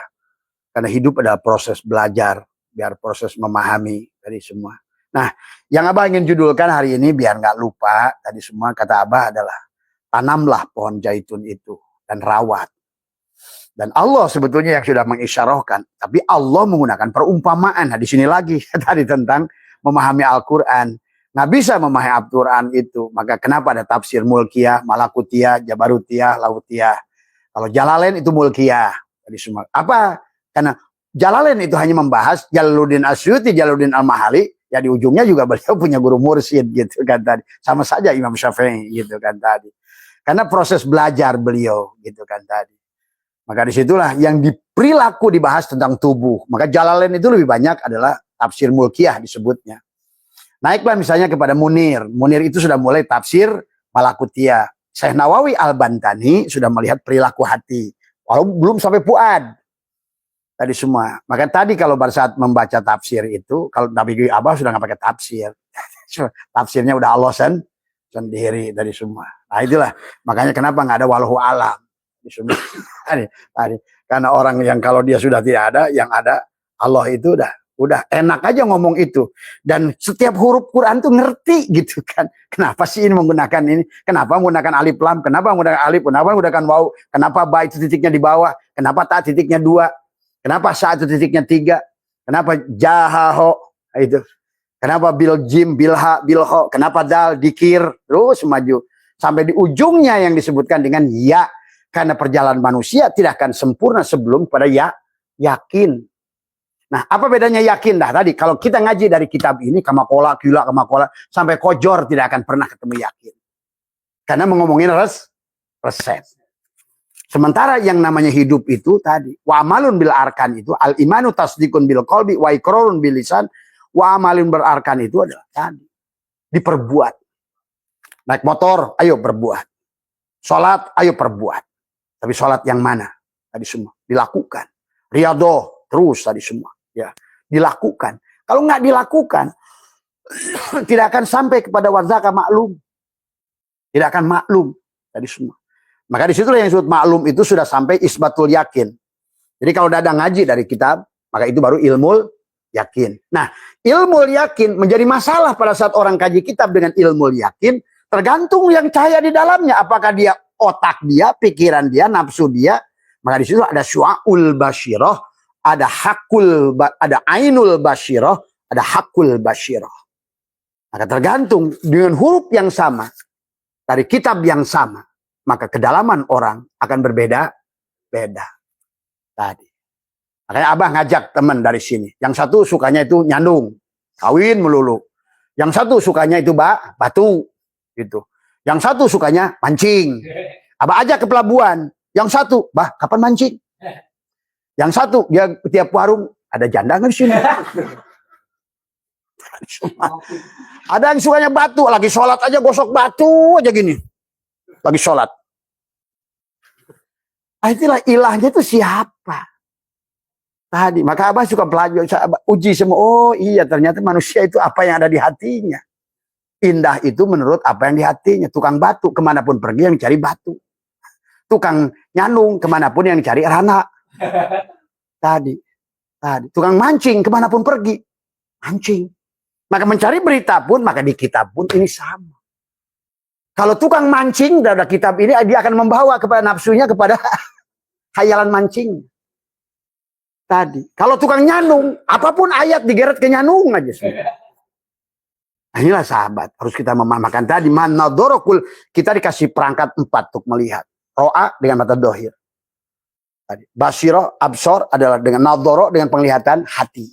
karena hidup adalah proses belajar, biar proses memahami tadi semua. Nah, yang Abah ingin judulkan hari ini biar nggak lupa tadi semua kata Abah adalah tanamlah pohon zaitun itu dan rawat. Dan Allah sebetulnya yang sudah mengisyarahkan. Tapi Allah menggunakan perumpamaan. Nah di sini lagi tadi tentang memahami Al-Quran. Nggak bisa memahami Al-Quran itu. Maka kenapa ada tafsir Mulkiyah, Malakutiyah, Jabarutiyah, Lautiyah. Kalau Jalalain itu Mulkiyah. Tadi semua. Apa? Karena Jalalain itu hanya membahas Jalaluddin Asyuti, Jalaluddin Al-Mahali. Ya di ujungnya juga beliau punya guru mursyid gitu kan tadi. Sama saja Imam Syafi'i gitu kan tadi. Karena proses belajar beliau gitu kan tadi. Maka disitulah yang diperilaku dibahas tentang tubuh. Maka Jalalain itu lebih banyak adalah tafsir Mulkiyah disebutnya. Naiklah misalnya kepada Munir. Munir itu sudah mulai tafsir Malakutiyah. Syekh Nawawi Al-Bantani sudah melihat perilaku hati. Walau belum sampai Fuad. Tadi semua. Maka tadi kalau pada saat membaca tafsir itu, kalau Nabi Abah sudah nggak pakai tafsir. Tafsirnya udah Allah sendiri dari semua. Nah itulah. Makanya kenapa nggak ada wallahu alam. Tadi. Karena orang yang kalau dia sudah tidak ada, yang ada Allah itu udah enak aja ngomong itu. Dan setiap huruf Quran tuh ngerti gitu kan. Kenapa sih ini menggunakan ini? Kenapa menggunakan alif lam? Kenapa menggunakan alif? Kenapa menggunakan waw? Kenapa ba itu titiknya di bawah? Kenapa ta titiknya 2? Kenapa sa itu titiknya 3? Kenapa jahaho? Itu. Kenapa bil jim, bilha, bilho? Kenapa dal, dikir? Terus maju. Sampai di ujungnya yang disebutkan dengan ya. Karena perjalanan manusia tidak akan sempurna sebelum pada yakin. Nah, apa bedanya yakin dah tadi? Kalau kita ngaji dari kitab ini, kamakola, sampai kojor tidak akan pernah ketemu yakin. Karena ngomongin resep. Sementara yang namanya hidup itu tadi, wa amalun bil arkan itu, al imanu tasdikun bil qalbi, wa iqrarun bil lisan, wa amalun bil arkan itu adalah tadi. Diperbuat. Naik motor, ayo berbuat. Sholat, ayo perbuat. Tapi sholat yang mana? Tadi semua. Dilakukan. Riyadhah, terus tadi semua. Ya, dilakukan. Kalau nggak dilakukan, tidak akan sampai kepada wazaka maklum. Tidak akan maklum. Tadi semua. Maka disitulah yang disebut maklum itu sudah sampai isbatul yakin. Jadi kalau udah ada ngaji dari kitab, maka itu baru ilmu yakin. Nah, ilmu yakin menjadi masalah pada saat orang kaji kitab dengan ilmu yakin. Tergantung yang cahaya di dalamnya. Apakah dia otak dia, pikiran dia, nafsu dia. Maka di situ ada syu'aul basyirah, ada hakul, ada ainul basyirah, ada hakul basyirah. Maka tergantung dengan huruf yang sama, dari kitab yang sama, maka kedalaman orang akan berbeda-beda. Tadi. Makanya Abah ngajak teman dari sini. Yang satu sukanya itu nyandung, kawin melulu. Yang satu sukanya itu batu, gitu. Yang satu sukanya mancing. Abah ajak ke pelabuhan. Yang satu, bah kapan mancing? Yang satu dia tiap warung ada janda nggak di sini? Ada yang sukanya batu, lagi sholat aja gosok batu aja gini. Lagi sholat. Itulah ilahnya itu siapa? Tadi, maka Abah suka belajar, uji semua. Oh iya, ternyata manusia itu apa yang ada di hatinya. Indah itu menurut apa yang di hatinya. Tukang batu, kemanapun pergi yang cari batu. Tukang nyandung, kemanapun yang cari rana. Tadi. Tukang mancing, kemanapun pergi. Mancing. Maka mencari berita pun, maka di kitab pun ini sama. Kalau tukang mancing, dari kitab ini, dia akan membawa kepada nafsunya, kepada khayalan mancing. Tadi. Kalau tukang nyandung, apapun ayat digeret ke nyandung aja semua. Nah, inilah sahabat. Harus kita memahami tadi. Manadorokul. Kita dikasih perangkat 4 untuk melihat. Ro'a dengan mata dohir. Tadi. Basiro, absor adalah dengan nadoro, dengan penglihatan hati.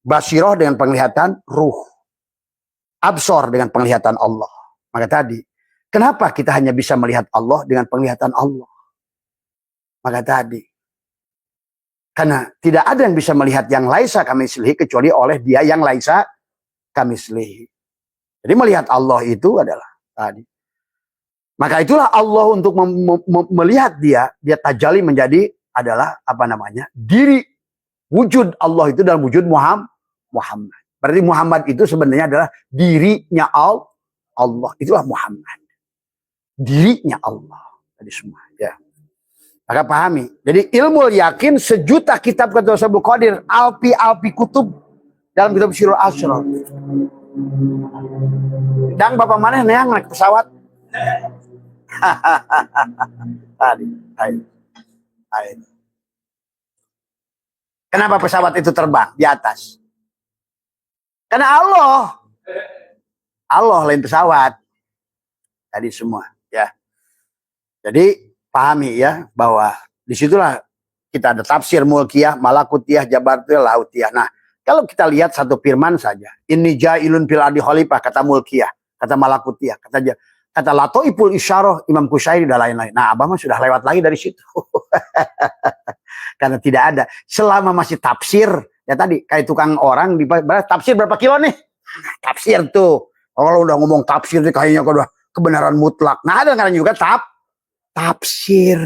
Basiroh dengan penglihatan ruh. Absor dengan penglihatan Allah. Maka tadi. Kenapa kita hanya bisa melihat Allah dengan penglihatan Allah? Maka tadi. Karena tidak ada yang bisa melihat yang laisa kamislihi kecuali oleh dia yang laisa kamislihi. Jadi melihat Allah itu adalah tadi. Maka itulah Allah untuk melihat dia tajalli menjadi adalah apa namanya? Diri wujud Allah itu dalam wujud Muhammad. Berarti Muhammad itu sebenarnya adalah dirinya Allah. Itulah Muhammad. Dirinya Allah. Tadi semua ya. Maka pahami. Jadi ilmu yakin sejuta kitab kata Sabul Qadir. Alpi kutub. Dalam kitab Syirul Asrar. Dan Bapak mana yang naik pesawat? Tadi. Kenapa pesawat itu terbang di atas? Karena Allah lain pesawat. Tadi semua. Ya. Jadi pahami ya bahwa disitulah kita ada tafsir mulkiyah, malakutiyah, jabarutiyah, lautiyah. Nah, kalau kita lihat satu firman saja, inni ja'ilun fil ardi khalifah, kata mulkiyah, kata malakutiyah, kata latoiful isyarah, Imam Qushairi dan lain-lain. Nah, Abah mah sudah lewat lagi dari situ. Karena tidak ada. Selama masih tafsir, ya tadi kayak tukang orang tafsir berapa kilo nih? Tafsir tuh. Kalau udah ngomong tafsir kayaknya udah kebenaran mutlak. Nah, ada kan juga tafsir.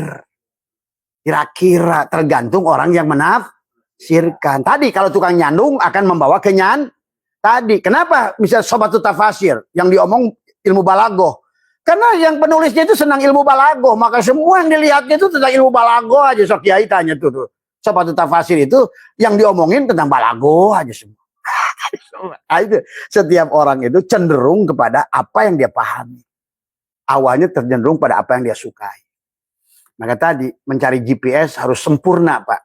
Kira-kira tergantung orang yang menafsirkan. Tadi kalau tukang nyandung akan membawa tadi. Kenapa bisa sobatut tafasir yang diomong ilmu balagoh? Karena yang penulisnya itu senang ilmu balagoh. Maka semua yang dilihatnya itu tentang ilmu balagoh aja. Sok kiai tanya tuh. Sobatut tafasir itu yang diomongin tentang balagoh aja semua. Setiap orang itu cenderung kepada apa yang dia pahami. Awalnya tercenderung pada apa yang dia sukai. Maka tadi mencari GPS harus sempurna, Pak.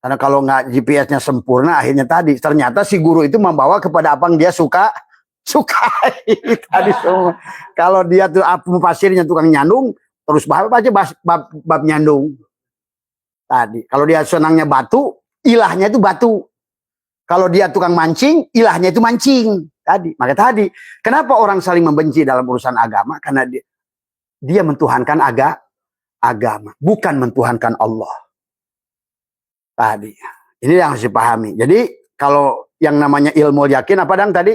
Karena kalau nggak GPS-nya sempurna, akhirnya tadi ternyata si guru itu membawa kepada apa yang dia sukai. Tadi semua. Kalau dia tuh pasirnya tukang nyandung, terus bab nyandung. Tadi kalau dia senangnya batu, ilahnya itu batu. Kalau dia tukang mancing, ilahnya itu mancing. Tadi, maka tadi, kenapa orang saling membenci dalam urusan agama? Karena dia mentuhankan agama, bukan mentuhankan Allah. Tadi, ini yang harus dipahami. Jadi, kalau yang namanya ilmu yakin, apa dang tadi?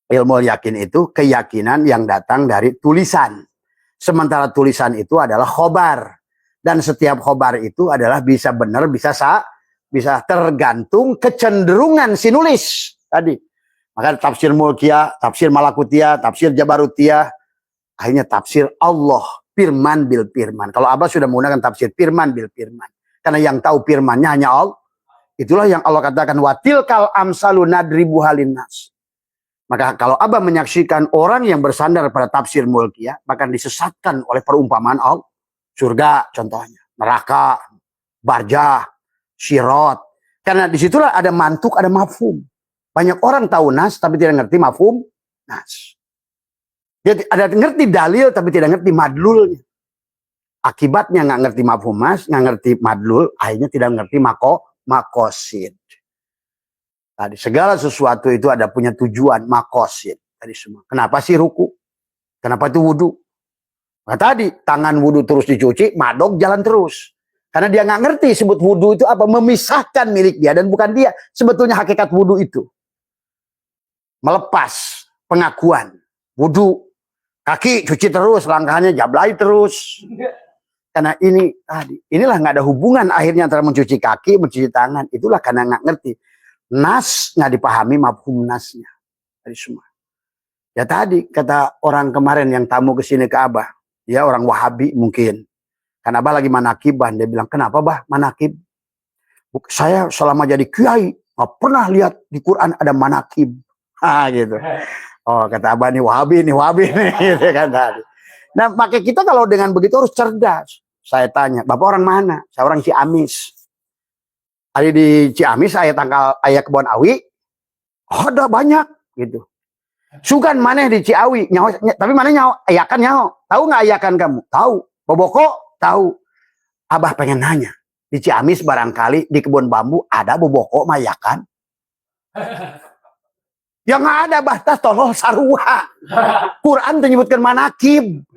Ilmu yakin itu keyakinan yang datang dari tulisan. Sementara tulisan itu adalah khobar. Dan setiap khobar itu adalah bisa benar, bisa tergantung kecenderungan si nulis. Tadi. Maka tafsir mulkiyah, tafsir malakutiyah, tafsir jabarutiyah. Akhirnya tafsir Allah. Firman bil firman. Kalau Abah sudah menggunakan tafsir firman bil firman. Karena yang tahu firmannya hanya Allah. Itulah yang Allah katakan. Watilkal amsalu nadribuha linnas. Maka kalau Abah menyaksikan orang yang bersandar pada tafsir mulkiyah. Bahkan disesatkan oleh perumpamaan Allah. Surga contohnya. Neraka. Barjah. Syirat. Karena disitulah ada mantuk, ada mafhum. Banyak orang tahu nas tapi tidak ngerti mafhum nas. Dia ada ngerti dalil tapi tidak ngerti madlulnya. Akibatnya nggak ngerti mafhum nas, nggak ngerti madlul, akhirnya tidak ngerti makosid. Tadi segala sesuatu itu ada punya tujuan, makosid. Tadi semua. Kenapa sih ruku? Kenapa itu wudhu? Nah, tadi tangan wudhu terus dicuci, madog jalan terus. Karena dia nggak ngerti sebut wudhu itu apa, memisahkan milik dia dan bukan dia sebetulnya hakikat wudhu itu. Melepas pengakuan wudhu, kaki cuci terus, langkahnya jablay terus. Karena ini tadi, inilah nggak ada hubungan akhirnya antara mencuci kaki, mencuci tangan. Itulah karena nggak ngerti. Nas nggak dipahami mafhum nasnya. Tadi semua. Ya tadi kata orang kemarin yang tamu ke sini ke Abah, ya orang Wahabi mungkin. Karena Abah lagi manakiban, dia bilang, kenapa Bah manakib? Saya selama jadi kiai, nggak pernah lihat di Quran ada manakib. Gitu. Oh kata Abah nih Wahabi nih, gitu kan tadi. Nah makanya kita kalau dengan begitu harus cerdas. Saya tanya, Bapak orang mana? Saya orang Ciamis. Ada di Ciamis, saya ayah Kebon Awi, ada banyak gitu. Sugan mana di Ciawi, nyawa, tapi mana nyawa, ayakan nyawa. Tahu nggak ayakan kamu? Tahu. Boboko? Tahu. Abah pengen nanya, di Ciamis barangkali di kebun bambu ada boboko mayakan? Ya nggak ada, batas tolol sarua. Quran menyebutkan manakib.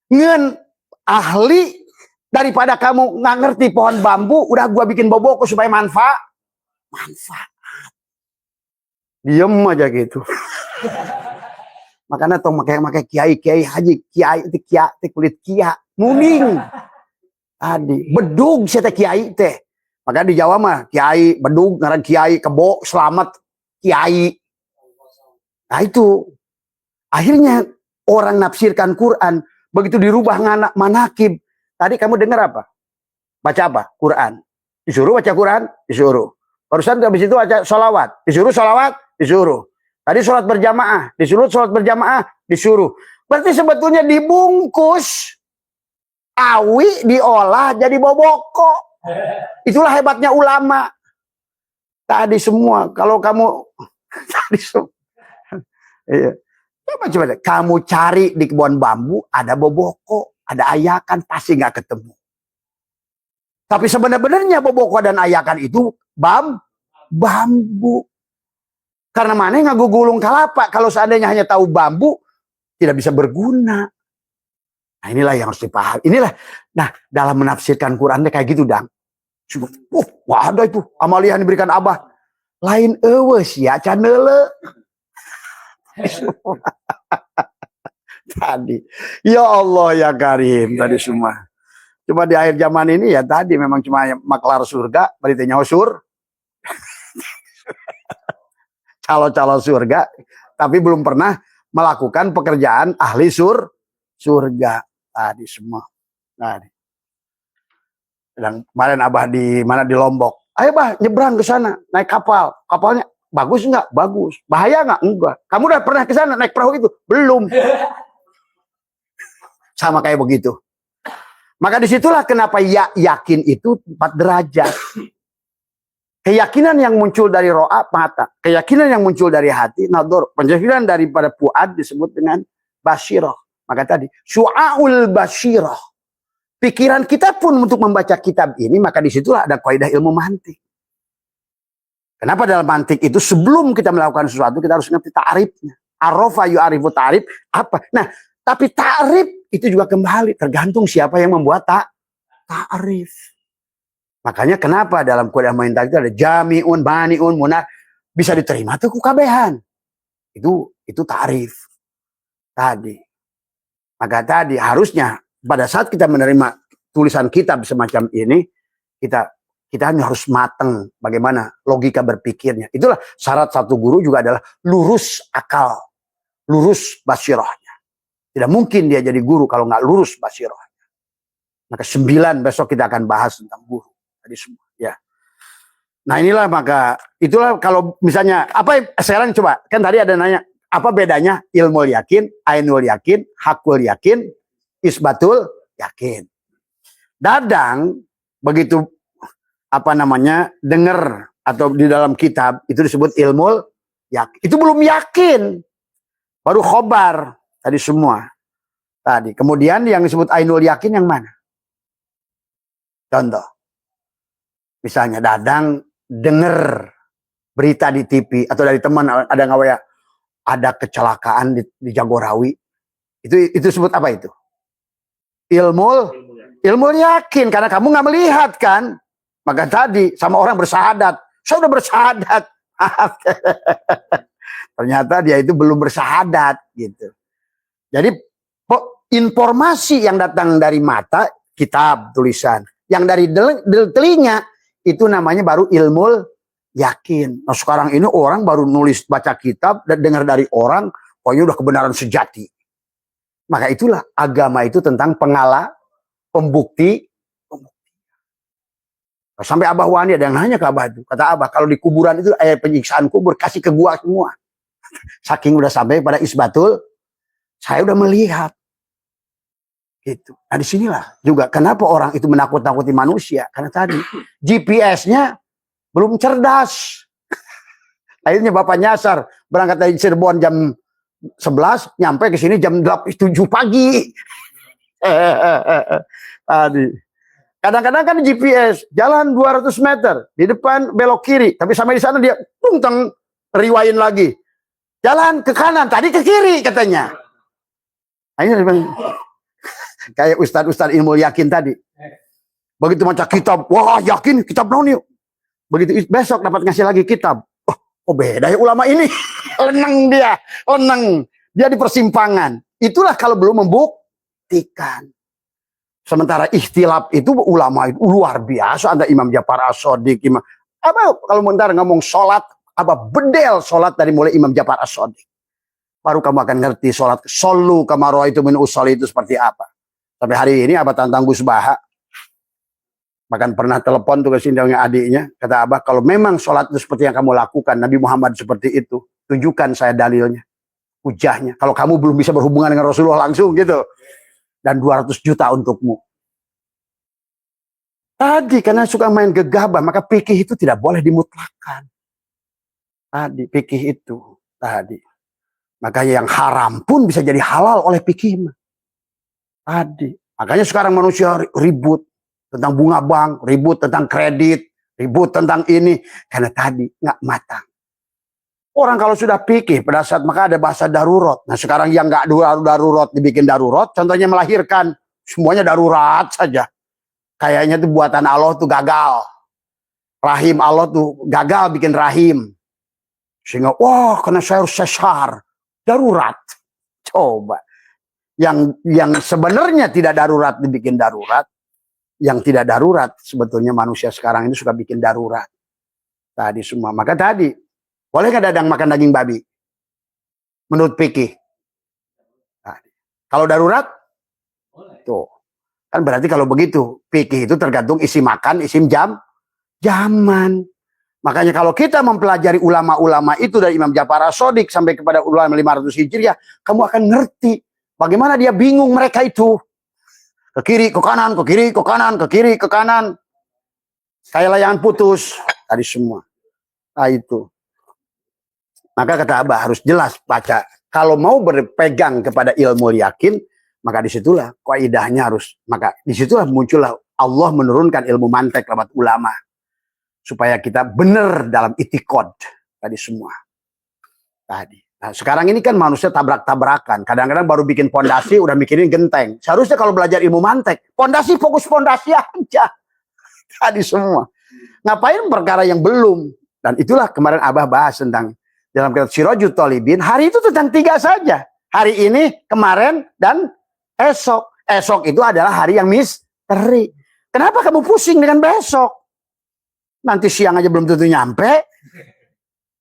Ngen ahli daripada kamu nggak ngerti pohon bambu, udah gua bikin boboko supaya manfaat. Diem aja gitu. Makanya tong pakai kiai haji, kiai itu kulit kia, muning. Tadi bedug saya teh kiai teh. Maka di Jawa mah kiai, bedug, ngaran kiai, kebo, selamat, kiai. Nah itu akhirnya orang nafsirkan Quran begitu dirubah nganak manakib. Tadi kamu dengar apa? Baca apa? Quran. Disuruh baca Quran, disuruh. Barusan habis itu baca sholawat, disuruh. Tadi sholat berjamaah, disuruh. Berarti sebetulnya dibungkus, awi diolah jadi boboko. Itulah hebatnya ulama. Tadi semua, kalau kamu tadi semua, iya. Coba kamu cari di kebun bambu ada boboko, ada ayakan, pasti nggak ketemu. Tapi sebenarnya boboko dan ayakan itu bambu. Karena mana nggak gulung kelapa, kalau seandainya hanya tahu bambu tidak bisa berguna. Nah inilah yang harus dipahami. Inilah, nah dalam menafsirkan Quran kayak gitu dang. Wah ada itu amalia yang diberikan Abah. Lain ewes ya canele. Tadi, ya Allah ya Karim tadi semua. Cuma di akhir zaman ini ya tadi memang cuma maklar surga, beritanya usur. Calo-calo surga, tapi belum pernah melakukan pekerjaan ahli surga tadi semua. Tadi. Dan kemarin Abah di mana di Lombok, ayo Bah nyebrang ke sana naik kapal, kapalnya bagus nggak? Bagus. Bahaya nggak? Enggak. Kamu udah pernah ke sana naik perahu itu? Belum. Sama kayak begitu. Maka disitulah kenapa yakin itu 4 derajat. Keyakinan yang muncul dari ro'a mata, keyakinan yang muncul dari hati nador, penjelasan daripada fuad disebut dengan basyirah. Maka tadi syu'aul basyirah. Pikiran kita pun untuk membaca kitab ini, maka disitulah ada kaidah ilmu mantik. Kenapa dalam mantik itu sebelum kita melakukan sesuatu kita harus ngerti ta'rifnya. Arafa yu'arifu ta'rif apa? Nah, tapi ta'rif itu juga kembali tergantung siapa yang membuat ta'rif. Makanya kenapa dalam kaidah mantik itu ada jami'un, mani'un, munah bisa diterima tuh kukabehan. Itu ta'rif. Tadi. Maka tadi harusnya pada saat kita menerima tulisan kitab semacam ini, kita hanya harus matang bagaimana logika berpikirnya. Itulah syarat satu guru juga adalah lurus akal, lurus basirahnya. Tidak mungkin dia jadi guru kalau nggak lurus basirahnya. Maka 9 besok kita akan bahas tentang guru. Tadi semua, ya. Nah inilah maka itulah kalau misalnya apa sekarang coba kan tadi ada nanya apa bedanya ilmu yakin, ainul yakin, hakul yakin, isbatul yakin. Dadang begitu apa namanya, dengar atau di dalam kitab itu disebut ilmu yakin. Itu belum yakin, baru khobar tadi semua. Tadi kemudian yang disebut ainul yakin yang mana? Contoh, misalnya Dadang dengar berita di TV atau dari teman ada ngawaya ada kecelakaan di Jagorawi. Itu disebut apa itu? Ilmu yakin, karena kamu nggak melihat kan. Maka tadi sama orang bersahadat, saya udah bersahadat. Ternyata dia itu belum bersahadat gitu. Jadi informasi yang datang dari mata, kitab, tulisan. Yang dari telinga, itu namanya baru ilmu yakin. Nah sekarang ini orang baru nulis baca kitab dan dengar dari orang, pokoknya udah kebenaran sejati. Maka itulah agama itu tentang pembukti. Sampai Abah Wani ada yang nanya ke Abah itu. Kata Abah, kalau di kuburan itu ada penyiksaan kubur, kasih ke gua semua. Saking udah sampai pada isbatul, saya udah melihat. Gitu. Nah disinilah juga kenapa orang itu menakut-nakuti manusia. Karena tadi GPS-nya belum cerdas. Akhirnya Bapak nyasar. Berangkat dari Cirebon jam 11, nyampe ke sini jam 7 pagi. Tadi. Kadang-kadang kan GPS, jalan 200 meter, di depan belok kiri. Tapi sampai di sana dia tungteng riwayin lagi. Jalan ke kanan, tadi ke kiri katanya. Akhirnya kayak ustadz-ustadz ilmu yakin tadi. Begitu baca kitab, wah yakin kitab non yuk. Begitu besok dapat ngasih lagi kitab. Oh beda ya ulama ini. Lenang dia, lenang. Dia di persimpangan. Itulah kalau belum membuktikan. Sementara ikhtilaf itu ulama itu luar biasa. Ada Imam Ja'far As-Shadiq, kalau bentar ngomong sholat, apa bedel sholat dari mulai Imam Ja'far As-Shadiq. Baru kamu akan ngerti sholat. Solu kamaro itu min usoli itu seperti apa. Sampai hari ini Abah tantang Gus Baha. Bahkan pernah telepon tuh ke sini dengan adiknya. Kata Abah, kalau memang sholat itu seperti yang kamu lakukan, Nabi Muhammad seperti itu, tunjukkan saya dalilnya, hujahnya. Kalau kamu belum bisa berhubungan dengan Rasulullah langsung gitu. Dan 200 juta untukmu. Tadi karena suka main gegabah, maka fikih itu tidak boleh dimutlakan. Tadi fikih itu. Tadi. Maka yang haram pun bisa jadi halal oleh fikih. Tadi. Makanya sekarang manusia ribut tentang bunga bank, ribut tentang kredit, ribut tentang ini. Karena tadi nggak matang. Orang kalau sudah fikih pada saat maka ada bahasa darurat. Nah sekarang yang nggak darurat dibikin darurat. Contohnya melahirkan. Semuanya darurat saja. Kayaknya tuh buatan Allah tuh gagal. Rahim Allah tuh gagal bikin rahim. Sehingga wah karena saya harus sesar. Darurat. Coba. Yang sebenarnya tidak darurat dibikin darurat. Yang tidak darurat sebetulnya manusia sekarang ini suka bikin darurat. Tadi semua. Maka tadi. Boleh nggak Dadang makan daging babi? Menurut fikih. Kalau darurat? Tuh. Kan berarti kalau begitu. Fikih itu tergantung isi makan, isi zaman. Makanya kalau kita mempelajari ulama-ulama itu dari Imam Ja'far As-Shadiq sampai kepada ulama 500 Hijriah. Kamu akan ngerti. Bagaimana dia bingung mereka itu. Ke kiri, ke kanan, ke kiri, ke kanan, ke kiri, ke kanan. Kayak layangan putus. Tadi semua. Nah itu. Maka kata Abah harus jelas baca. Kalau mau berpegang kepada ilmu yakin, maka disitulah kaidahnya harus. Maka disitulah muncullah Allah menurunkan ilmu mantek lewat ulama. Supaya kita benar dalam itikad. Tadi semua. Tadi. Nah sekarang ini kan manusia tabrak-tabrakan. Kadang-kadang baru bikin pondasi udah mikirin genteng. Seharusnya kalau belajar ilmu mantek. Pondasi fokus pondasi aja. Tadi semua. Ngapain perkara yang belum. Dan itulah kemarin Abah bahas tentang. Dalam kitab Sirajut Thalibin, hari itu tentang 3 saja. Hari ini, kemarin, dan esok. Esok itu adalah hari yang misteri. Kenapa kamu pusing dengan besok? Nanti siang aja belum tentu nyampe.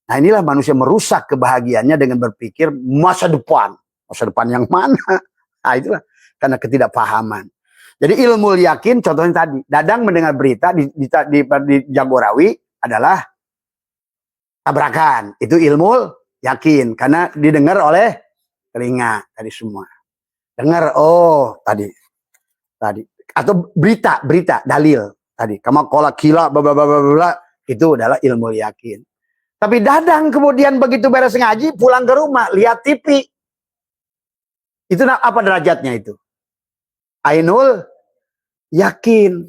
Nah inilah manusia merusak kebahagiaannya dengan berpikir masa depan. Masa depan yang mana? Nah itulah karena ketidakpahaman. Jadi ilmu yakin, contohnya tadi. Dadang mendengar berita di Jagorawi adalah tabrakan, itu ilmu yakin karena didengar oleh telinga tadi semua. Dengar oh tadi atau berita dalil Tadi kama qala kila bla bla bla bla, itu adalah ilmu yakin. Tapi Dadang kemudian begitu beres ngaji pulang ke rumah lihat TV. Itu apa derajatnya itu? Ainul yakin.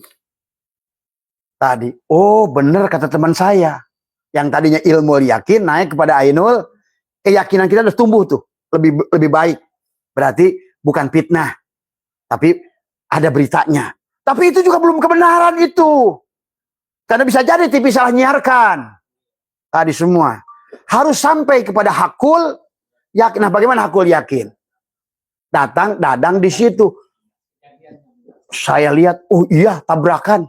Tadi, oh benar kata teman saya. Yang tadinya ilmu yakin naik kepada ainul, keyakinan kita udah tumbuh tuh, lebih baik. Berarti bukan fitnah, tapi ada beritanya. Tapi itu juga belum kebenaran itu. Karena bisa jadi TV salah nyiarkan. Tadi semua. Harus sampai kepada hakul yakin. Nah, bagaimana hakul yakin? Dadang di situ. Saya lihat, oh iya tabrakan.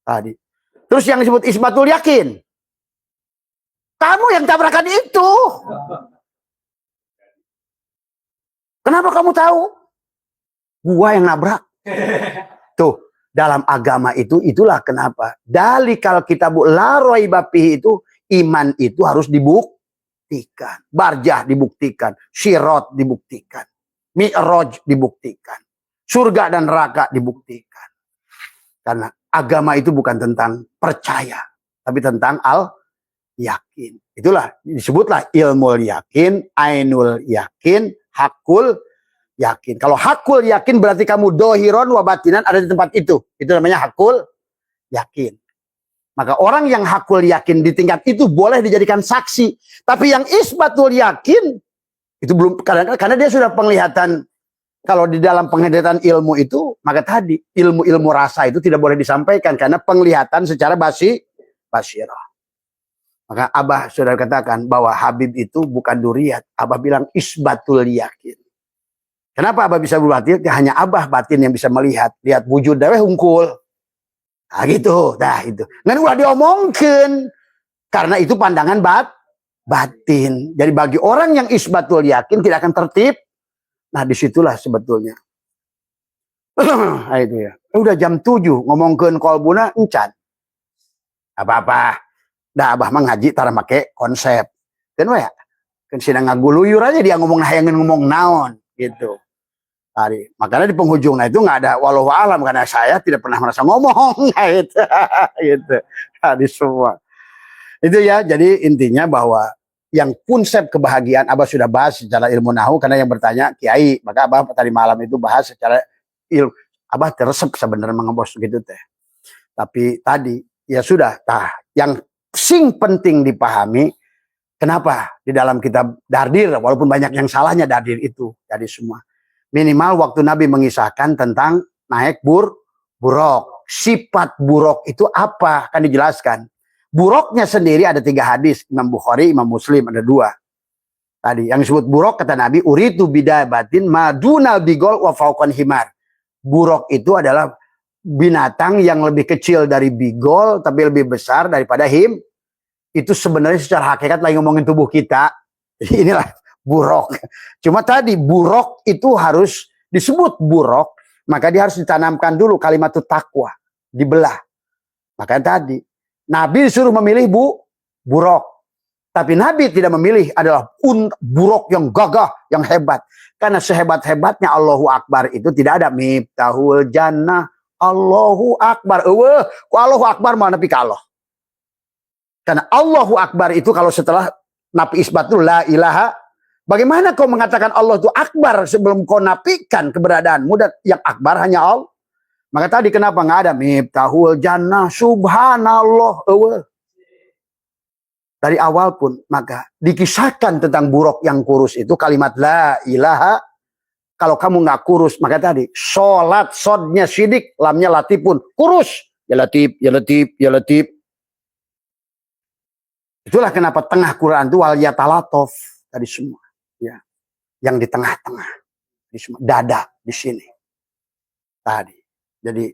Tadi. Terus yang disebut isbatul yakin. Kamu yang tabrakan itu. Kenapa kamu tahu? Gua yang nabrak. Tuh, dalam agama itu itulah kenapa. Dalikal kitabu la raiba fihi itu iman itu harus dibuktikan. Barjah dibuktikan, syirat dibuktikan, mi'raj dibuktikan, surga dan neraka dibuktikan. Karena agama itu bukan tentang percaya, tapi tentang yakin. Itulah disebutlah ilmu yakin, ainul yakin, hakul yakin. Kalau hakul yakin berarti kamu dohiron wa batinan ada di tempat itu. Itu namanya hakul yakin. Maka orang yang hakul yakin di tingkat itu boleh dijadikan saksi. Tapi yang isbatul yakin itu belum, karena dia sudah penglihatan. Kalau di dalam penglihatan ilmu itu, maka tadi ilmu-ilmu rasa itu tidak boleh disampaikan karena penglihatan secara basirah. Maka Abah sudah katakan bahwa Habib itu bukan duriat. Abah bilang isbatul yakin. Kenapa Abah bisa berbatin? Hanya Abah batin yang bisa melihat. Lihat wujud dewe hungkul. Nah gitu. Nah itu. Ngan udah diomongkan. Karena itu pandangan batin. Jadi bagi orang yang isbatul yakin tidak akan tertib. Nah disitulah sebetulnya. Nah itu ya. Udah jam 7 ngomongkan kolbuna encan. Apa-apa. Dah Abah mah ngaji tara make konsep. Kan ya? Kan sidang ngaguluyur aja dia ngomong hayangan ngomong naon gitu. Tadi. Makanya di penghujungnya itu nggak ada walau alam karena saya tidak pernah merasa ngomong gitu. Gitu. Tadi semua. Itu ya, jadi intinya bahwa yang konsep kebahagiaan Abah sudah bahas secara ilmu nahu karena yang bertanya Kiai, maka Abah tadi malam itu bahas secara ilmu. Abah teresep sebenarnya mengebos gitu teh. Tapi tadi ya sudah, yang sing penting dipahami kenapa di dalam kitab Dardir walaupun banyak yang salahnya Dardir itu jadi semua minimal waktu Nabi mengisahkan tentang naik burok, sifat burok itu apa kan dijelaskan. Buroknya sendiri ada 3 hadis, Imam Bukhari, Imam Muslim ada 2. Tadi yang disebut burok kata Nabi uritu bidabatin madunal bigol wa fauqan himar. Burok itu adalah binatang yang lebih kecil dari bigol tapi lebih besar daripada him. Itu sebenarnya secara hakikat lagi ngomongin tubuh kita. Inilah burok. Cuma tadi burok itu harus disebut burok, maka dia harus ditanamkan dulu kalimat takwa, dibelah. Makanya tadi Nabi disuruh memilih burok. Tapi Nabi tidak memilih adalah burok yang gagah, yang hebat. Karena sehebat-hebatnya Allahu Akbar itu tidak ada miftahul jannah. Allahu Akbar. Allahu Akbar mana nabi ka Allah. Karena Allahu Akbar itu kalau setelah nabi isbatul la ilaha. Bagaimana kau mengatakan Allah itu Akbar sebelum kau nafikan keberadaanmu dan yang Akbar hanya Allah. Maka tadi kenapa nggak ada miftahul jannah subhanallah. Dari awal pun maka dikisahkan tentang buruk yang kurus itu kalimat la ilaha. Kalau kamu nggak kurus, maka tadi sholat sodnya sidik, lamnya latif pun kurus. Ya latif, ya latif, ya latif. Itulah kenapa tengah Quran itu wal yatalatof tadi semua. Ya, yang di tengah-tengah, di semua dada di sini. Tadi. Jadi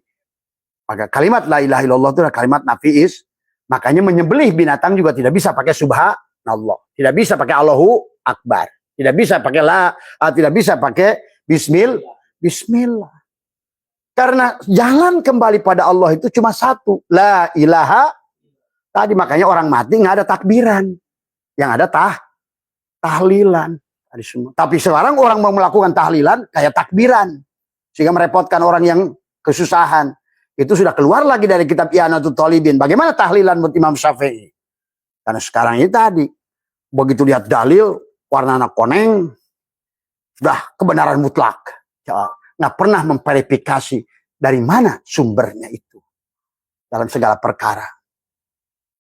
maka kalimat la ilaha illallah itu adalah kalimat nafiis. Makanya menyembelih binatang juga tidak bisa pakai subhanallah, tidak bisa pakai Allahu Akbar, tidak bisa pakai tidak bisa pakai Bismillah. Karena jalan kembali pada Allah itu cuma satu. La ilaha. Tadi makanya orang mati nggak ada takbiran. Yang ada tahlilan. Tadi semua. Tapi sekarang orang mau melakukan tahlilan kayak takbiran. Sehingga merepotkan orang yang kesusahan. Itu sudah keluar lagi dari kitab I'anatul Talibin. Bagaimana tahlilan buat Imam Syafi'i? Karena sekarang ini tadi, begitu lihat dalil, warna koneng, sudah kebenaran mutlak. Ya, nggak pernah memverifikasi dari mana sumbernya itu dalam segala perkara.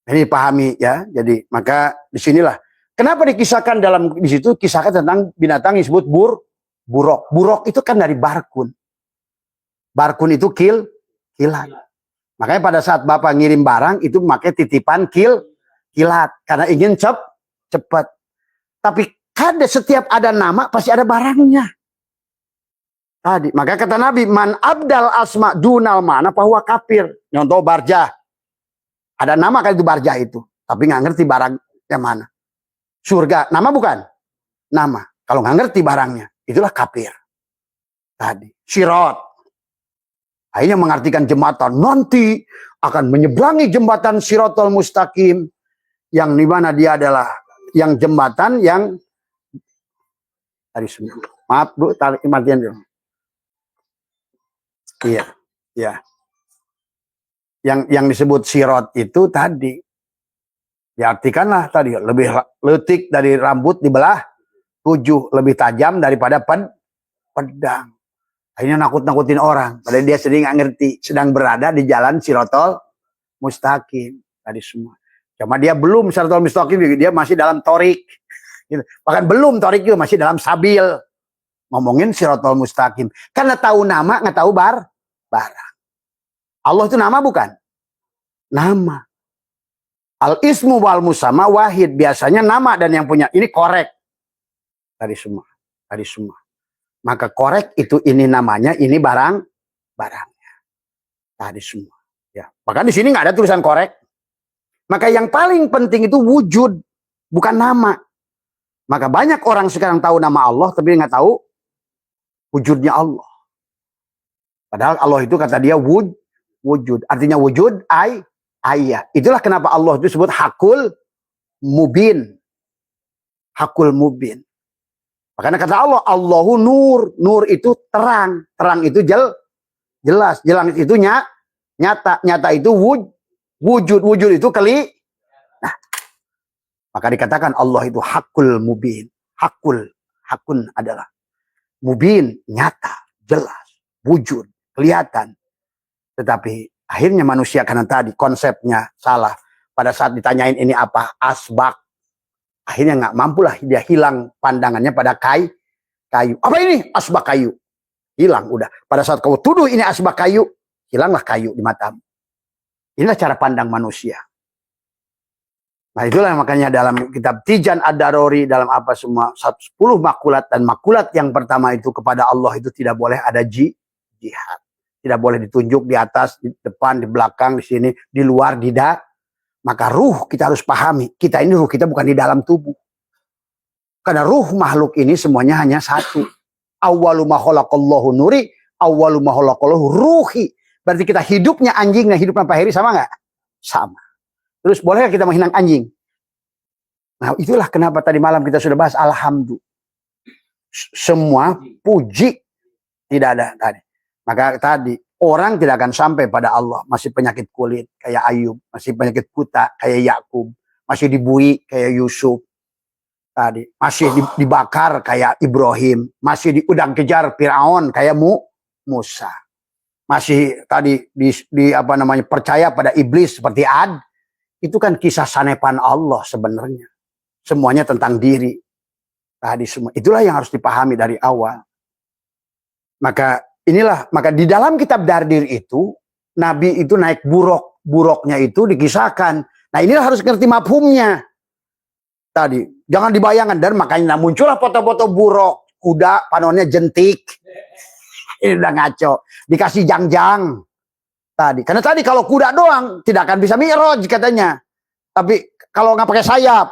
Ini pahami ya. Jadi maka disinilah kenapa dikisahkan di situ kisahkan tentang binatang yang disebut burok. Burok itu kan dari barkun. Barkun itu kilat. Makanya pada saat Bapak ngirim barang itu pakai titipan kilat karena ingin cepat. Tapi setiap ada nama pasti ada barangnya. Tadi, maka kata Nabi, man abdal asma dunal mana bahwa kafir. Contoh barjah. Ada nama kan itu barjah itu, tapi nggak ngerti barangnya mana. Surga, nama bukan? Nama. Kalau nggak ngerti barangnya, itulah kafir. Tadi, sirat. Akhirnya mengartikan jembatan. Nanti akan menyeberangi jembatan Siratal Mustaqim. Yang dimana dia adalah yang jembatan yang tadi semua. Maaf Bu, tarik matian dulu. Iya, iya. Yang disebut sirat itu tadi. Diartikanlah tadi lebih letik dari rambut dibelah 7, lebih tajam daripada pedang. Akhirnya nakut-nakutin orang. Padahal dia sendiri nggak ngerti, sedang berada di jalan Siratal Mustaqim tadi semua. Cuma dia belum Siratal Mustaqim, dia masih dalam torik. Gitu. Bahkan belum torik juga, masih dalam sabil. Ngomongin Siratal Mustaqim. Karena tahu nama, nggak tahu barang. Allah itu nama bukan? Nama. Al-ismu wal musamma wahid. Biasanya nama dan yang punya. Ini korek. Tadi semua. Maka korek itu ini namanya, ini barangnya. Tadi semua. Ya. Bahkan di sini nggak ada tulisan korek. Maka yang paling penting itu wujud. Bukan nama. Maka banyak orang sekarang tahu nama Allah, tapi nggak tahu wujudnya Allah. Padahal Allah itu kata dia wujud. Artinya wujud, ayah. Itulah kenapa Allah itu disebut hakul mubin. Hakul mubin. Makanya kata Allah, Allahu nur. Nur itu terang. Terang itu jelas. Jelas itu nyata. Nyata itu wujud. Wujud itu Nah, maka dikatakan Allah itu hakul mubin. Hakun adalah mubin, nyata, jelas, wujud, kelihatan. Tetapi akhirnya manusia karena tadi konsepnya salah. Pada saat ditanyain ini apa? Asbak. Akhirnya nggak mampulah dia hilang pandangannya pada kayu. Apa ini? Asbak kayu. Hilang udah. Pada saat kau tuduh ini asbak kayu, hilanglah kayu di matamu. Inilah cara pandang manusia. Nah itulah makanya dalam kitab Tijan Ad-Darori dalam apa semua 10 makulat, dan makulat yang pertama itu kepada Allah itu tidak boleh ada jihad. Tidak boleh ditunjuk di atas, di depan, di belakang, di sini, di luar, Maka ruh kita harus pahami. Kita ini ruh kita bukan di dalam tubuh. Karena ruh makhluk ini semuanya hanya satu. Awwalu ma khalaqallahu nuri, awwalu ma khalaqallahu ruhi. Berarti kita hidupnya anjing dan hidupnya Pak Heri sama nggak? Sama. Terus boleh kita menghinang anjing? Nah itulah kenapa tadi malam kita sudah bahas alhamdulillah. Semua puji tidak ada tadi. Maka tadi orang tidak akan sampai pada Allah. Masih penyakit kulit kayak Ayub. Masih penyakit buta kayak Yakub. Masih dibui kayak Yusuf. Tadi masih dibakar kayak Ibrahim. Masih diudang kejar Firaun kayak Musa. Masih tadi percaya pada iblis seperti Ad. Itu kan kisah sanepan Allah sebenarnya. Semuanya tentang diri. Tadi semua. Itulah yang harus dipahami dari awal. Maka di dalam kitab Dardir itu, Nabi itu naik buruk. Buruknya itu dikisahkan. Nah inilah harus ngerti mafhumnya. Tadi. Jangan dibayangkan. Dan makanya muncullah foto-foto buruk. Kuda panonnya jentik. Ini udah ngaco. Dikasih jangjang. Tadi. Karena tadi kalau kuda doang tidak akan bisa mi'raj katanya. Tapi kalau nggak pakai sayap,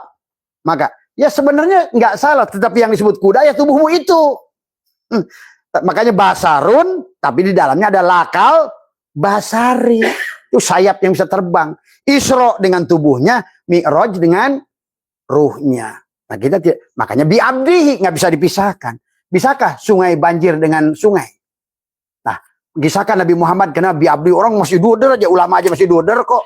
maka ya sebenarnya nggak salah. Tetapi yang disebut kuda ya tubuhmu itu. Makanya basarun, tapi di dalamnya ada lakal basari. Itu sayap yang bisa terbang. Isra dengan tubuhnya, mi'raj dengan ruhnya. Nah kita makanya bi'abdihi nggak bisa dipisahkan. Bisakah sungai banjir dengan sungai? Nah Kisahkan Nabi Muhammad kena biabdi, orang masih duder aja, ulama aja masih duder kok.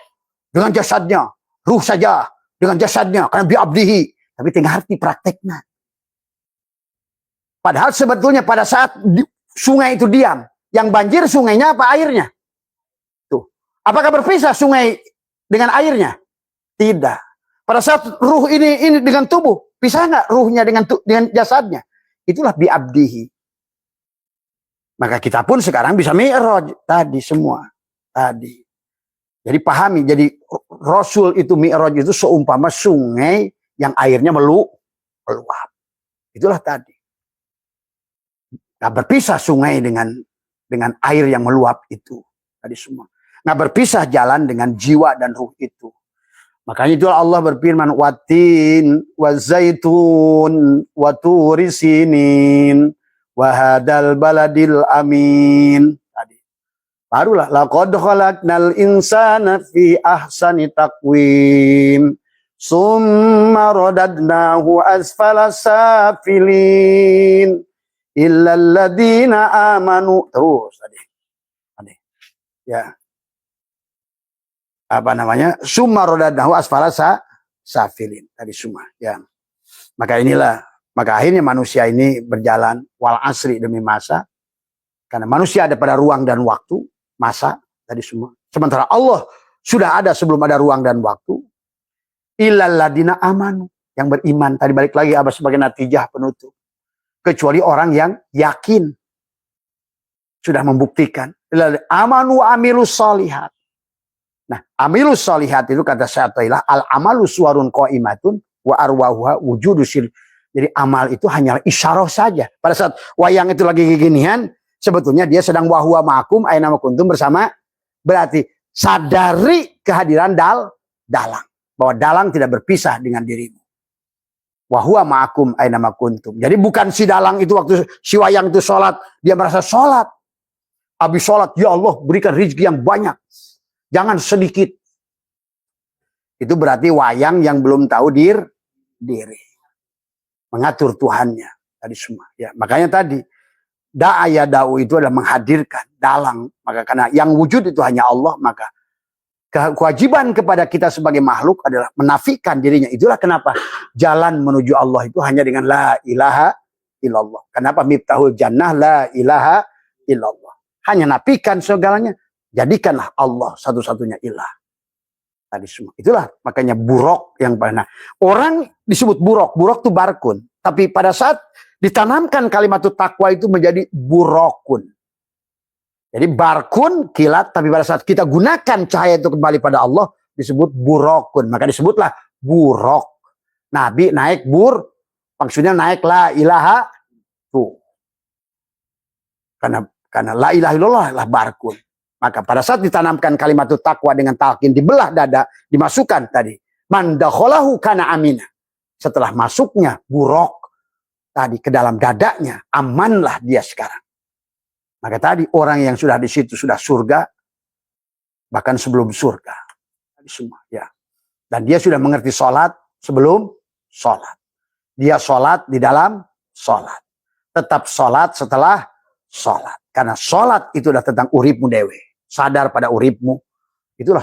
Dengan jasadnya, ruh saja dengan jasadnya, karena biabdihi. Tapi tinggal arti prakteknya. Padahal sebetulnya pada saat sungai itu diam, yang banjir sungainya apa airnya? Tuh. Apakah berpisah sungai dengan airnya? Tidak. Pada saat ruh ini dengan tubuh, pisah nggak ruhnya dengan jasadnya? Itulah biabdihi. Maka kita pun sekarang bisa mi'raj tadi semua. Tadi. Jadi pahami, jadi Rasul itu mi'raj itu seumpama sungai yang airnya meluap. Itulah tadi. Nggak berpisah sungai dengan air yang meluap itu. Tadi semua. Nggak berpisah jalan dengan jiwa dan ruh itu. Makanya itu Allah berfirman, watin, wazaitun, waturi sinin, wahadal baladil amin. Tadi. Barulah, laqad khalaqnal insana fi ahsani taqwim, summa radadnahu asfala safilin, illal ladina amanu. Terus tadi. Ya. Apa namanya? Summa radadnahu asfala safilin. Tadi semua. Ya. Maka akhirnya manusia ini berjalan wal asri demi masa. Karena manusia ada pada ruang dan waktu, masa tadi semua. Sementara Allah sudah ada sebelum ada ruang dan waktu. Illal ladina amanu, yang beriman. Tadi balik lagi apa sebagai natijah penutup. Kecuali orang yang yakin. Sudah membuktikan. Amanu amilus solihat. Nah, amilus solihat itu kata Syaikhullah, al-amalu suwarun qaimatun wa arwahuha wujudusil. Jadi amal itu hanya isyarah saja. Pada saat wayang itu lagi ginian, sebetulnya dia sedang wahwa ma'akum aina ma kuntum bersama. Berarti sadari kehadiran dalang. Bahwa dalang tidak berpisah dengan dirimu. Wahwa ma'akum aina ma kuntum. Jadi bukan si dalang itu waktu si wayang itu sholat, dia merasa sholat. Habis sholat, ya Allah berikan rezeki yang banyak. Jangan sedikit. Itu berarti wayang yang belum tahu diri. Mengatur Tuhannya. Tadi semua. Ya, makanya tadi. Da'aya da'u itu adalah menghadirkan dalang. Maka karena yang wujud itu hanya Allah. Maka kewajiban kepada kita sebagai makhluk adalah menafikan dirinya. Itulah kenapa jalan menuju Allah itu hanya dengan la ilaha illallah. Kenapa miftahul jannah la ilaha illallah. Hanya nafikan segalanya. Jadikanlah Allah satu-satunya ilah. Tadi semua. Itulah makanya buruk yang pernah. Orang disebut buruk. Buruk itu barkun. Tapi pada saat ditanamkan kalimat takwa itu menjadi burukun. Jadi barkun, kilat. Tapi pada saat kita gunakan cahaya itu kembali pada Allah. Disebut burukun. Maka disebutlah buruk. Nabi naik maksudnya naik la ilaha. Tuh. Karena la ilaha illallah lah barkun. Maka pada saat ditanamkan kalimat takwa dengan talqin dibelah dada, dimasukkan tadi. Man dakhalahu kana amina. Setelah masuknya buruk tadi ke dalam dadanya, amanlah dia sekarang. Maka tadi orang yang sudah di situ sudah surga, bahkan sebelum surga. Tadi semua, ya. Dan dia sudah mengerti sholat sebelum sholat. Dia sholat di dalam sholat. Tetap sholat setelah sholat. Karena sholat itu adalah tentang uripmu dewe. Sadar pada uripmu. Itulah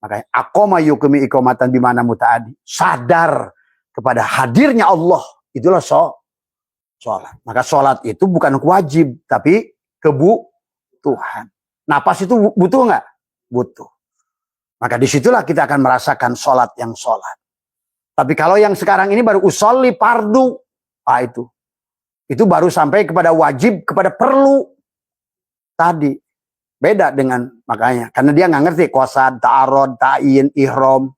makanya aqoma yukmi iqamatan bimana muta'adi. Sadar kepada hadirnya Allah. Itulah sholat. Maka sholat itu bukan wajib. Tapi kebutuhan. Napas itu butuh nggak? Butuh. Maka disitulah kita akan merasakan sholat yang sholat. Tapi kalau yang sekarang ini baru usolli fardu. Itu baru sampai kepada wajib, kepada perlu. Tadi. Beda dengan makanya. Karena dia nggak ngerti qasad, ta'arud, ta'in, ihram,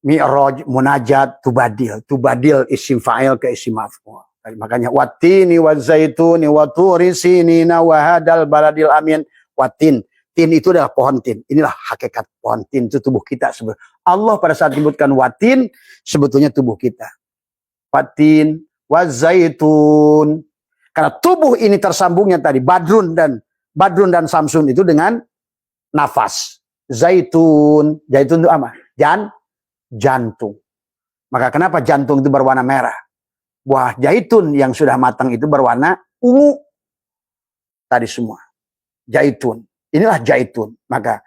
mi'raj, munajat, tubadil. Tubadil isim fa'il ke isim maf'ul. Makanya watini wazaituni waturi sinina wahadal baladil amin. Watin. Tin itu adalah pohon tin. Inilah hakikat pohon tin. Itu tubuh kita. Allah pada saat menyebutkan watin, sebetulnya tubuh kita. Watin, wazaitun. Karena tubuh ini tersambungnya tadi. Badrun dan Samsun itu dengan nafas. Zaitun itu apa? Jantung. Maka kenapa jantung itu berwarna merah? Buah zaitun yang sudah matang itu berwarna ungu. tadi semua. Jaitun. Inilah jaitun. Maka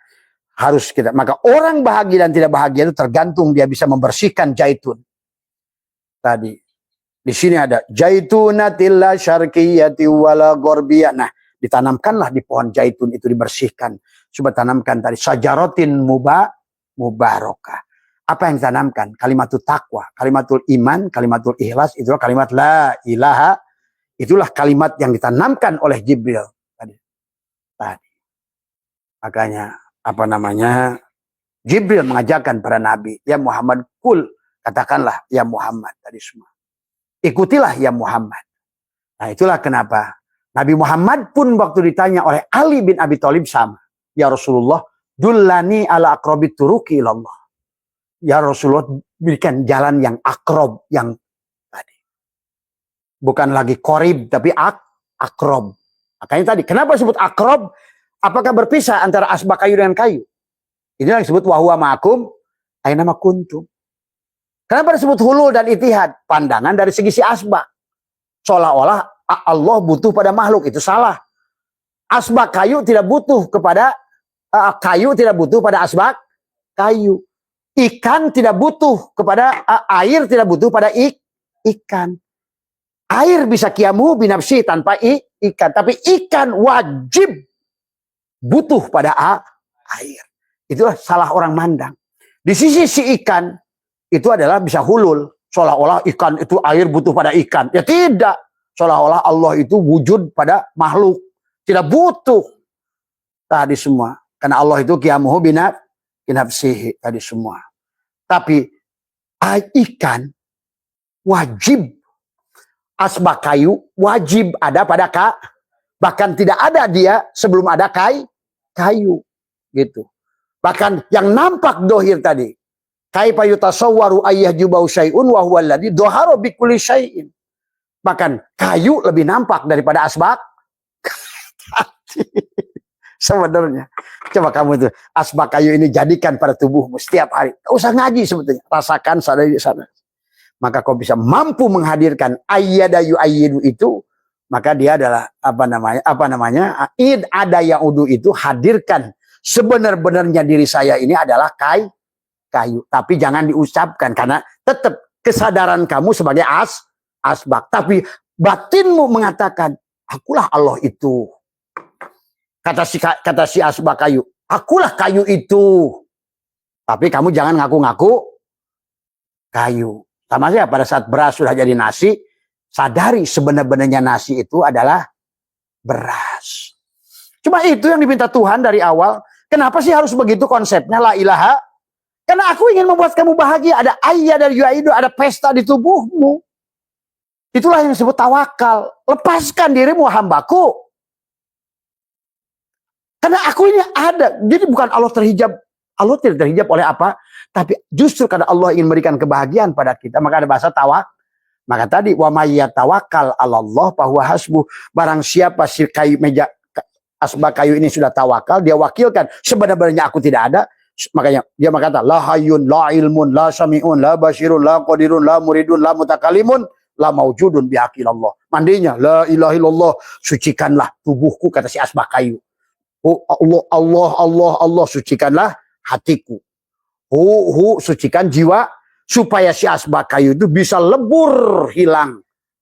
orang bahagia dan tidak bahagia itu tergantung dia bisa membersihkan jaitun. Tadi di sini ada jaitunatil la syarqiyati wala gharbiyah. Nah, ditanamkanlah di pohon jaitun itu, dibersihkan. Coba tanamkan tadi sajaratin mubarakah. Apa yang ditanamkan? Kalimatul taqwa, kalimatul iman, kalimatul ikhlas, itulah kalimat la ilaha. Itulah kalimat yang ditanamkan oleh Jibril tadi. Makanya Jibril mengajarkan para nabi, ya Muhammad kul, katakanlah ya Muhammad tadi semua. Ikutilah ya Muhammad. Nah, itulah kenapa Nabi Muhammad pun waktu ditanya oleh Ali bin Abi Thalib sama, ya Rasulullah, dullani ala aqrabit turuqi ilallah. Ya Rasulullah, berikan jalan yang akrob, yang tadi. Bukan lagi korib, tapi akrob. Makanya tadi, kenapa disebut akrob? Apakah berpisah antara asbak kayu dengan kayu? Inilah yang disebut wahuwa ma'akum aina ma kuntum. Kenapa disebut hulul dan itihad? Pandangan dari segi si asbak. Seolah-olah Allah butuh pada makhluk, itu salah. Asbak kayu tidak butuh kepada kayu, tidak butuh pada asbak kayu. Ikan tidak butuh kepada air, tidak butuh pada ikan. Air bisa kiamu binafsi tanpa ikan, tapi ikan wajib butuh pada air. Itulah salah orang mandang. Di sisi si ikan itu adalah bisa hulul, seolah-olah ikan itu air butuh pada ikan. Ya tidak, seolah-olah Allah itu wujud pada makhluk, tidak butuh tadi semua. Karena Allah itu qiyamuhu binafsihi tadi semua. Tapi ikan wajib, asbak kayu wajib ada pada bahkan tidak ada dia sebelum ada kayu gitu. Bahkan yang nampak dohir tadi, kaifa yutasawwaru ayyajubau syai'un wa huwa alladhi dhahara bi kulli syai'in. Bahkan kayu lebih nampak daripada asbak. Sebenarnya coba kamu tuh asbak kayu ini jadikan pada tubuhmu setiap hari. Gak usah ngaji sebetulnya, rasakan sadar di sana. Maka kau bisa mampu menghadirkan ayyadayu ayyidu itu, maka dia adalah id ada yang udu itu, hadirkan sebenar-benarnya diri saya ini adalah kayu. Tapi jangan diucapkan, karena tetap kesadaran kamu sebagai asbak. Tapi batinmu mengatakan, akulah Allah itu. Kata si asbak kayu, akulah kayu itu. Tapi kamu jangan ngaku-ngaku kayu. Sama saja pada saat beras sudah jadi nasi, sadari sebenar-benarnya nasi itu adalah beras. Cuma itu yang diminta Tuhan dari awal. Kenapa sih harus begitu konsepnya la ilaha? Karena aku ingin membuat kamu bahagia. Ada ayat dari yuaidu, ada pesta di tubuhmu. Itulah yang disebut tawakal. Lepaskan dirimu, hambaku. Karena aku ini ada. Jadi bukan Allah terhijab. Allah tidak terhijab oleh apa? Tapi justru karena Allah ingin memberikan kebahagiaan pada kita. Maka ada bahasa tawak. Maka tadi, wa mayyatawakal 'alallah fahuwa hasbuh. Barang siapa si kayu meja asbak kayu ini sudah tawakal, dia wakilkan sebenarnya aku tidak ada. Makanya dia berkata, la hayyun, la ilmun, la sami'un, la basirun, la qadirun, la muridun, la mutakalimun, la maujudun bihaqilallah. Mandinya, la ilaha illallah, sucikanlah tubuhku, kata si asbak kayu. Oh Allah, sucikanlah hatiku. Sucikan jiwa, supaya si asbak kayu itu bisa lebur, hilang,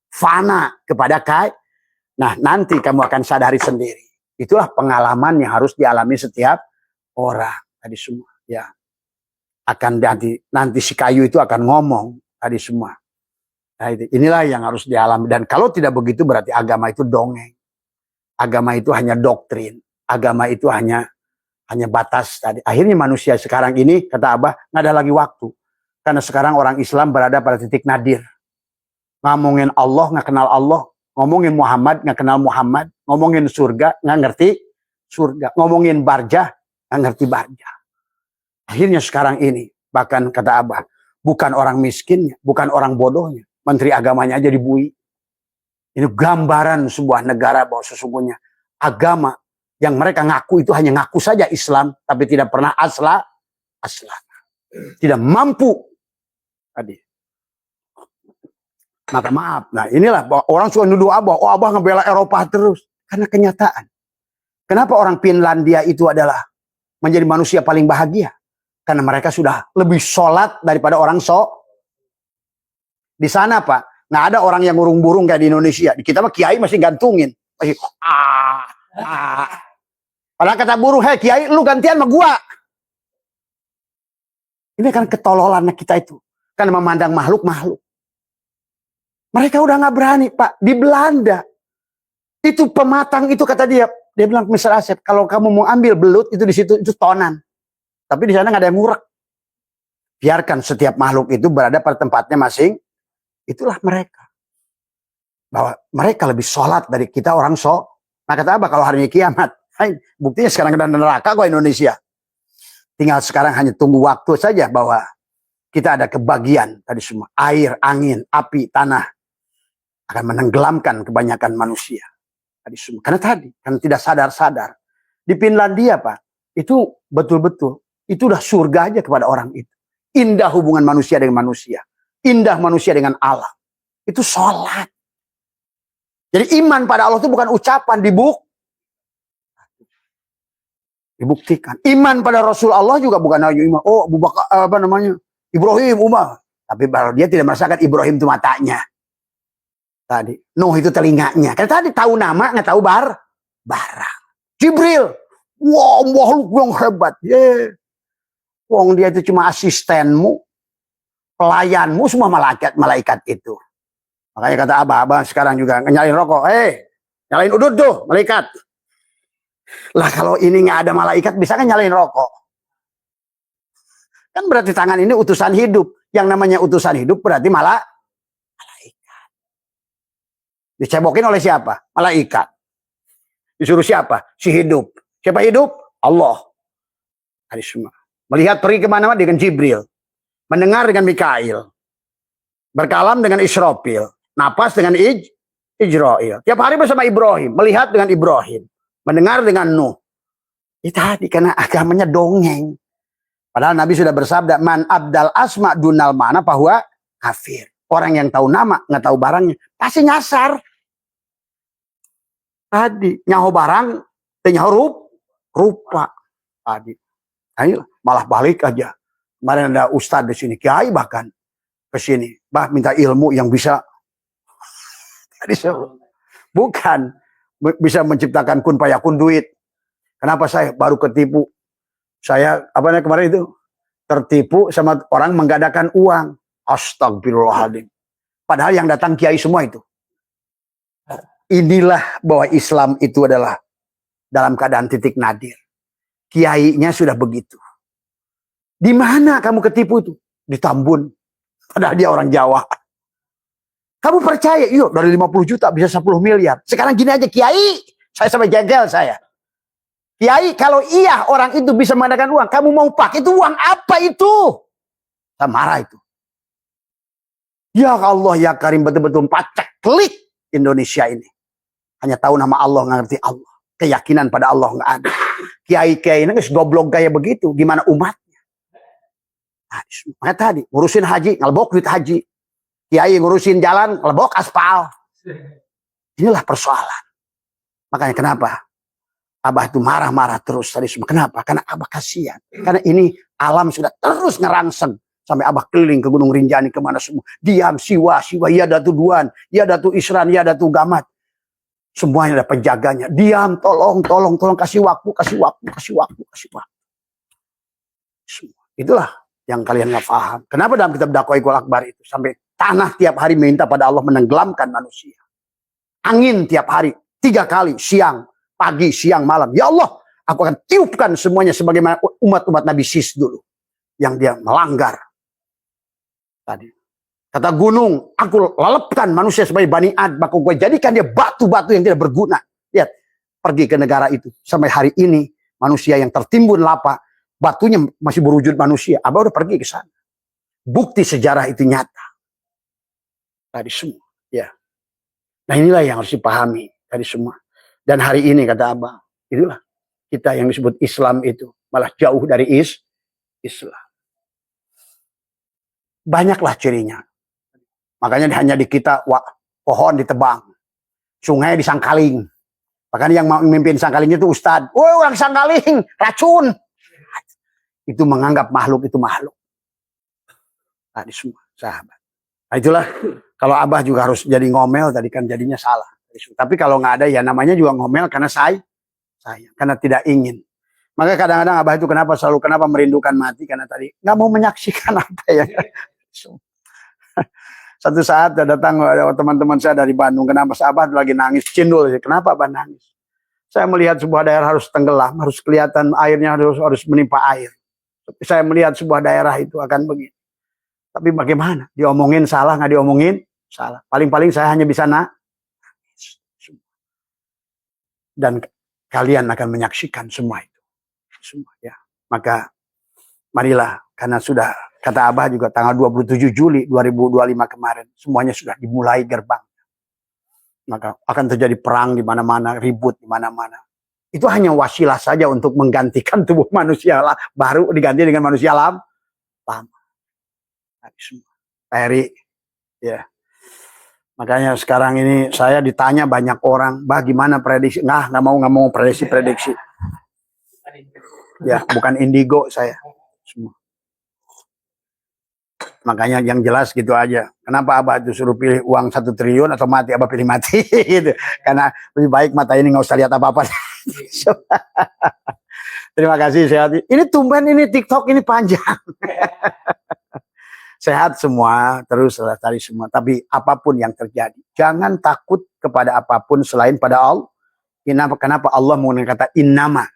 fana kepada kayu. Nah, nanti kamu akan sadari sendiri. Itulah pengalaman yang harus dialami setiap orang tadi semua. Ya, akan nanti si kayu itu akan ngomong tadi semua. Nah, inilah yang harus dialami. Dan kalau tidak begitu berarti agama itu dongeng. Agama itu hanya doktrin. Agama itu hanya batas tadi. Akhirnya manusia sekarang ini, kata Abah, nggak ada lagi waktu. Karena sekarang orang Islam berada pada titik nadir. Ngomongin Allah, nggak kenal Allah. Ngomongin Muhammad, nggak kenal Muhammad. Ngomongin surga, nggak ngerti surga. Ngomongin barjah, nggak ngerti barjah. Akhirnya sekarang ini, bahkan kata Abah, bukan orang miskinnya, bukan orang bodohnya. Menteri agamanya aja dibui. Ini gambaran sebuah negara bahwa sesungguhnya agama yang mereka ngaku itu hanya ngaku saja Islam, tapi tidak pernah asla. Tidak mampu. Tadi. Maka maaf. Nah inilah orang suka nuduh Abah. Oh Abah ngebela Eropa terus. Karena kenyataan. Kenapa orang Finlandia itu adalah menjadi manusia paling bahagia? Karena mereka sudah lebih sholat daripada orang di sana, Pak. Nggak ada orang yang ngurung-burung kayak di Indonesia. Di kita mah kiai masih gantungin. Masih Padahal kata burung, hei kiai lu gantian sama gua. Ini kan ketololan kita itu. Karena memandang makhluk-makhluk. Mereka udah nggak berani, Pak. Di Belanda. Itu pematang itu kata dia. Dia bilang ke Mr. Asep, kalau kamu mau ambil belut itu di situ itu tonan. Tapi di sana nggak ada yang ngurek. Biarkan setiap makhluk itu berada pada tempatnya masing. Itulah mereka. Bahwa mereka lebih sholat dari kita orang Nah kata apa kalau hari ini kiamat? Buktinya sekarang ada neraka kok Indonesia. Tinggal sekarang hanya tunggu waktu saja bahwa kita ada kebagian tadi semua. Air, angin, api, tanah akan menenggelamkan kebanyakan manusia. Tadi semua. Karena tidak sadar-sadar. Di Finlandia, Pak, itu betul-betul, itu udah surga aja kepada orang itu. Indah hubungan manusia dengan manusia. Indah manusia dengan Allah. Itu sholat. Jadi iman pada Allah itu bukan ucapan, dibuktikan. Iman pada Rasul Allah juga bukan hanya iman. Oh, Abu Bakar, Ibrahim, Umar. Tapi baru dia tidak merasakan Ibrahim itu matanya. Tadi Nuh itu telinganya. Karena tadi tahu nama, nggak tahu barang. Jibril, wah makhluk yang hebat. Wong dia itu cuma asistenmu, pelayanmu, semua malaikat itu. Makanya kata abah sekarang juga nyalain rokok. Nyalain udut tuh, malaikat. Lah kalau ini nggak ada malaikat, bisa kan nyalain rokok? Kan berarti tangan ini utusan hidup. Yang namanya utusan hidup berarti malaikat. Dicebokin oleh siapa? Malaikat. Disuruh siapa? Si hidup. Siapa hidup? Allah. Hari semua. Melihat pergi kemana-mana dengan Jibril. Mendengar dengan Mikail. Berkalam dengan Israfil. Napas dengan Ijrail. Tiap hari bersama Ibrahim. Melihat dengan Ibrahim. Mendengar dengan Nuh. Itu tadi karena agamanya dongeng. Padahal Nabi sudah bersabda. Man abdal asma dunal mana bahwa kafir. Orang yang tahu nama, nggak tahu barangnya. Pasti nyasar. Tadi nyaho barang, nyaho rupa. Tadi, ayo malah balik aja. Kemarin ada ustadz di sini, kiai bahkan ke sini, minta ilmu yang bisa. Bukan bisa menciptakan kun payakun duit. Kenapa saya baru ketipu? Saya kemarin itu tertipu sama orang menggadaikan uang. Astagfirullahaladzim. Padahal yang datang kiai semua itu. Inilah bahwa Islam itu adalah dalam keadaan titik nadir. Kiainya sudah begitu. Di mana kamu ketipu itu? Di Tambun. Padahal dia orang Jawa. Kamu percaya? Yuk dari 50 juta bisa 10 miliar. Sekarang gini aja kiai. Saya sampai jengkel saya. Kiai kalau iya orang itu bisa mengadakan uang. Kamu mau pakai itu uang apa itu? Saya marah itu. Ya Allah ya Karim betul-betul pacak klik Indonesia ini. Hanya tahu nama Allah, nggak ngerti Allah. Keyakinan pada Allah nggak ada. Kiai-kiai ini goblok kayak begitu. Gimana umatnya? Nah, tadi ngurusin haji, ngelebok duit haji. Kiai ngurusin jalan, ngelebok aspal. Inilah persoalan. Makanya kenapa? Abah itu marah-marah terus tadi semua. Kenapa? Karena Abah kasihan. Karena ini alam sudah terus ngerangseng. Sampai Abah keliling ke Gunung Rinjani kemana semua. Diam, siwa, ya datu Duan, ya datu Isran, ya datu Gamat. Semuanya ada penjaganya. Diam, tolong, kasih waktu. Itulah yang kalian nggak paham. Kenapa dalam kitab Dakwah Akbar itu sampai tanah tiap hari minta pada Allah menenggelamkan manusia. Angin tiap hari 3 kali, siang, pagi, siang, malam. Ya Allah, aku akan tiupkan semuanya sebagaimana umat-umat Nabi Sis dulu yang dia melanggar. Tadi kata gunung, aku lelepkan manusia sebagai Bani Ad, maka gue jadikan dia batu-batu yang tidak berguna. Lihat, pergi ke negara itu. Sampai hari ini, manusia yang tertimbun lapa, batunya masih berwujud manusia. Abah udah pergi ke sana. Bukti sejarah itu nyata. Tadi semua. Ya. Nah inilah yang harus dipahami. Tadi semua. Dan hari ini, kata Abah, itulah kita yang disebut Islam itu. Malah jauh dari Islam. Banyaklah cirinya. Makanya hanya di kita pohon ditebang, sungai disangkaling, Bahkan yang memimpin Sangkaling itu Ustadz. Woi, orang Sangkaling, racun. Itu menganggap makhluk itu makhluk. Tadi semua sahabat. Nah itulah, kalau Abah juga harus jadi ngomel, tadi kan jadinya salah. Tapi kalau nggak ada, ya namanya juga ngomel karena sayang, karena tidak ingin. Maka kadang-kadang Abah itu kenapa merindukan mati, karena tadi nggak mau menyaksikan apa ya. Satu saat datang teman-teman saya dari Bandung, kenapa Abah lagi nangis, cindul, kenapa Abah nangis? Saya melihat sebuah daerah harus tenggelam, harus kelihatan airnya harus menimpa air. Saya melihat sebuah daerah itu akan begini. Tapi bagaimana? Diomongin salah, nggak diomongin salah. Paling-paling saya hanya bisa dan kalian akan menyaksikan semua itu. Semua, ya. Maka marilah, karena sudah kata Abah juga tanggal 27 Juli 2025 kemarin, semuanya sudah dimulai gerbang. Maka akan terjadi perang di mana-mana, ribut di mana-mana. Itu hanya wasilah saja untuk menggantikan tubuh manusia baru diganti dengan manusia lama. Peri, ya. Makanya sekarang ini saya ditanya banyak orang, bagaimana prediksi? Nggak mau prediksi. Ya, bukan indigo saya. Semua. Makanya yang jelas gitu aja. Kenapa Abah itu suruh pilih uang 1 triliun atau mati? Abah pilih mati gitu. Karena lebih baik mata ini nggak usah lihat apa-apa. Terima kasih, sehat. Ini tumben, ini TikTok ini panjang. Sehat semua, terus tadi semua. Tapi apapun yang terjadi, jangan takut kepada apapun selain pada Allah. Kenapa Allah menggunakan kata innama?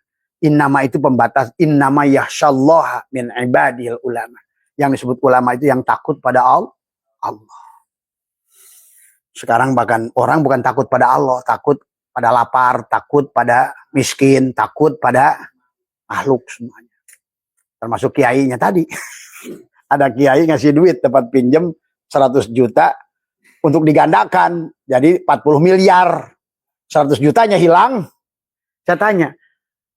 Innama itu pembatas. Innama yahsyallaha min ibadil ulama. Yang disebut ulama itu yang takut pada Allah. Sekarang bahkan orang bukan takut pada Allah, takut pada lapar, takut pada miskin, takut pada makhluk semuanya. Termasuk kiainya tadi. Ada kiai ngasih duit tempat pinjam 100 juta untuk digandakan. Jadi 40 miliar. 100 jutanya hilang. Saya tanya,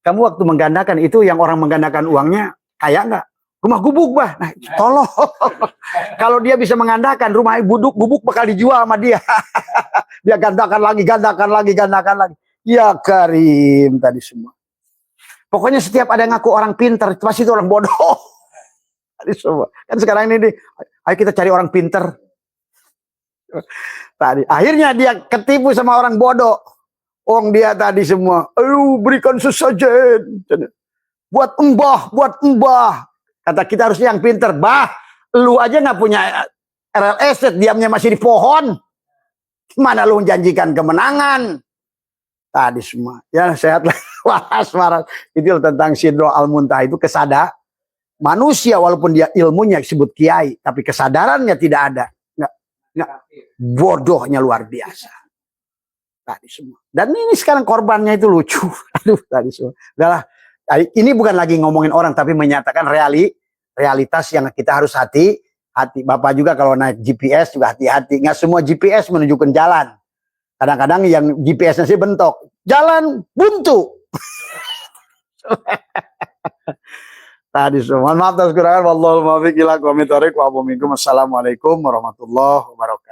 kamu waktu menggandakan itu yang orang menggandakan uangnya kaya nggak? Rumah gubuk, bah. Nah, tolong. Kalau dia bisa menggandakan, rumah gubuk bakal dijual sama dia. Dia gandakan lagi. Ya Karim tadi semua. Pokoknya setiap ada ngaku orang pintar, pasti itu orang bodoh. Tadi semua. Kan sekarang ini ayo kita cari orang pintar. Tadi akhirnya dia ketipu sama orang bodoh. Dia tadi semua, ayo berikan sesajen. Buat embah. Kata kita harusnya yang pintar. Bah, lu aja nggak punya real estate, diamnya masih di pohon. Mana lu menjanjikan kemenangan? Tadi semua. Ya sehat lah. Waras. Itu tentang Sidro Al-Muntah itu kesadaran. Manusia walaupun dia ilmunya disebut kiai, tapi kesadarannya tidak ada. Nggak. Bodohnya luar biasa. Tadi semua. Dan ini sekarang korbannya itu lucu. Aduh, tadi semua. Udahlah. Ini bukan lagi ngomongin orang, tapi menyatakan realitas yang kita harus hati. Bapak juga kalau naik GPS juga hati-hati. Nggak semua GPS menunjukkan jalan. Kadang-kadang yang GPS-nya sih bentok. Jalan buntu. Tadi semua. Maaf atas kekurangan. Wallahul muwaffiq ila aqwamit thoriq. Assalamualaikum warahmatullahi wabarakatuh.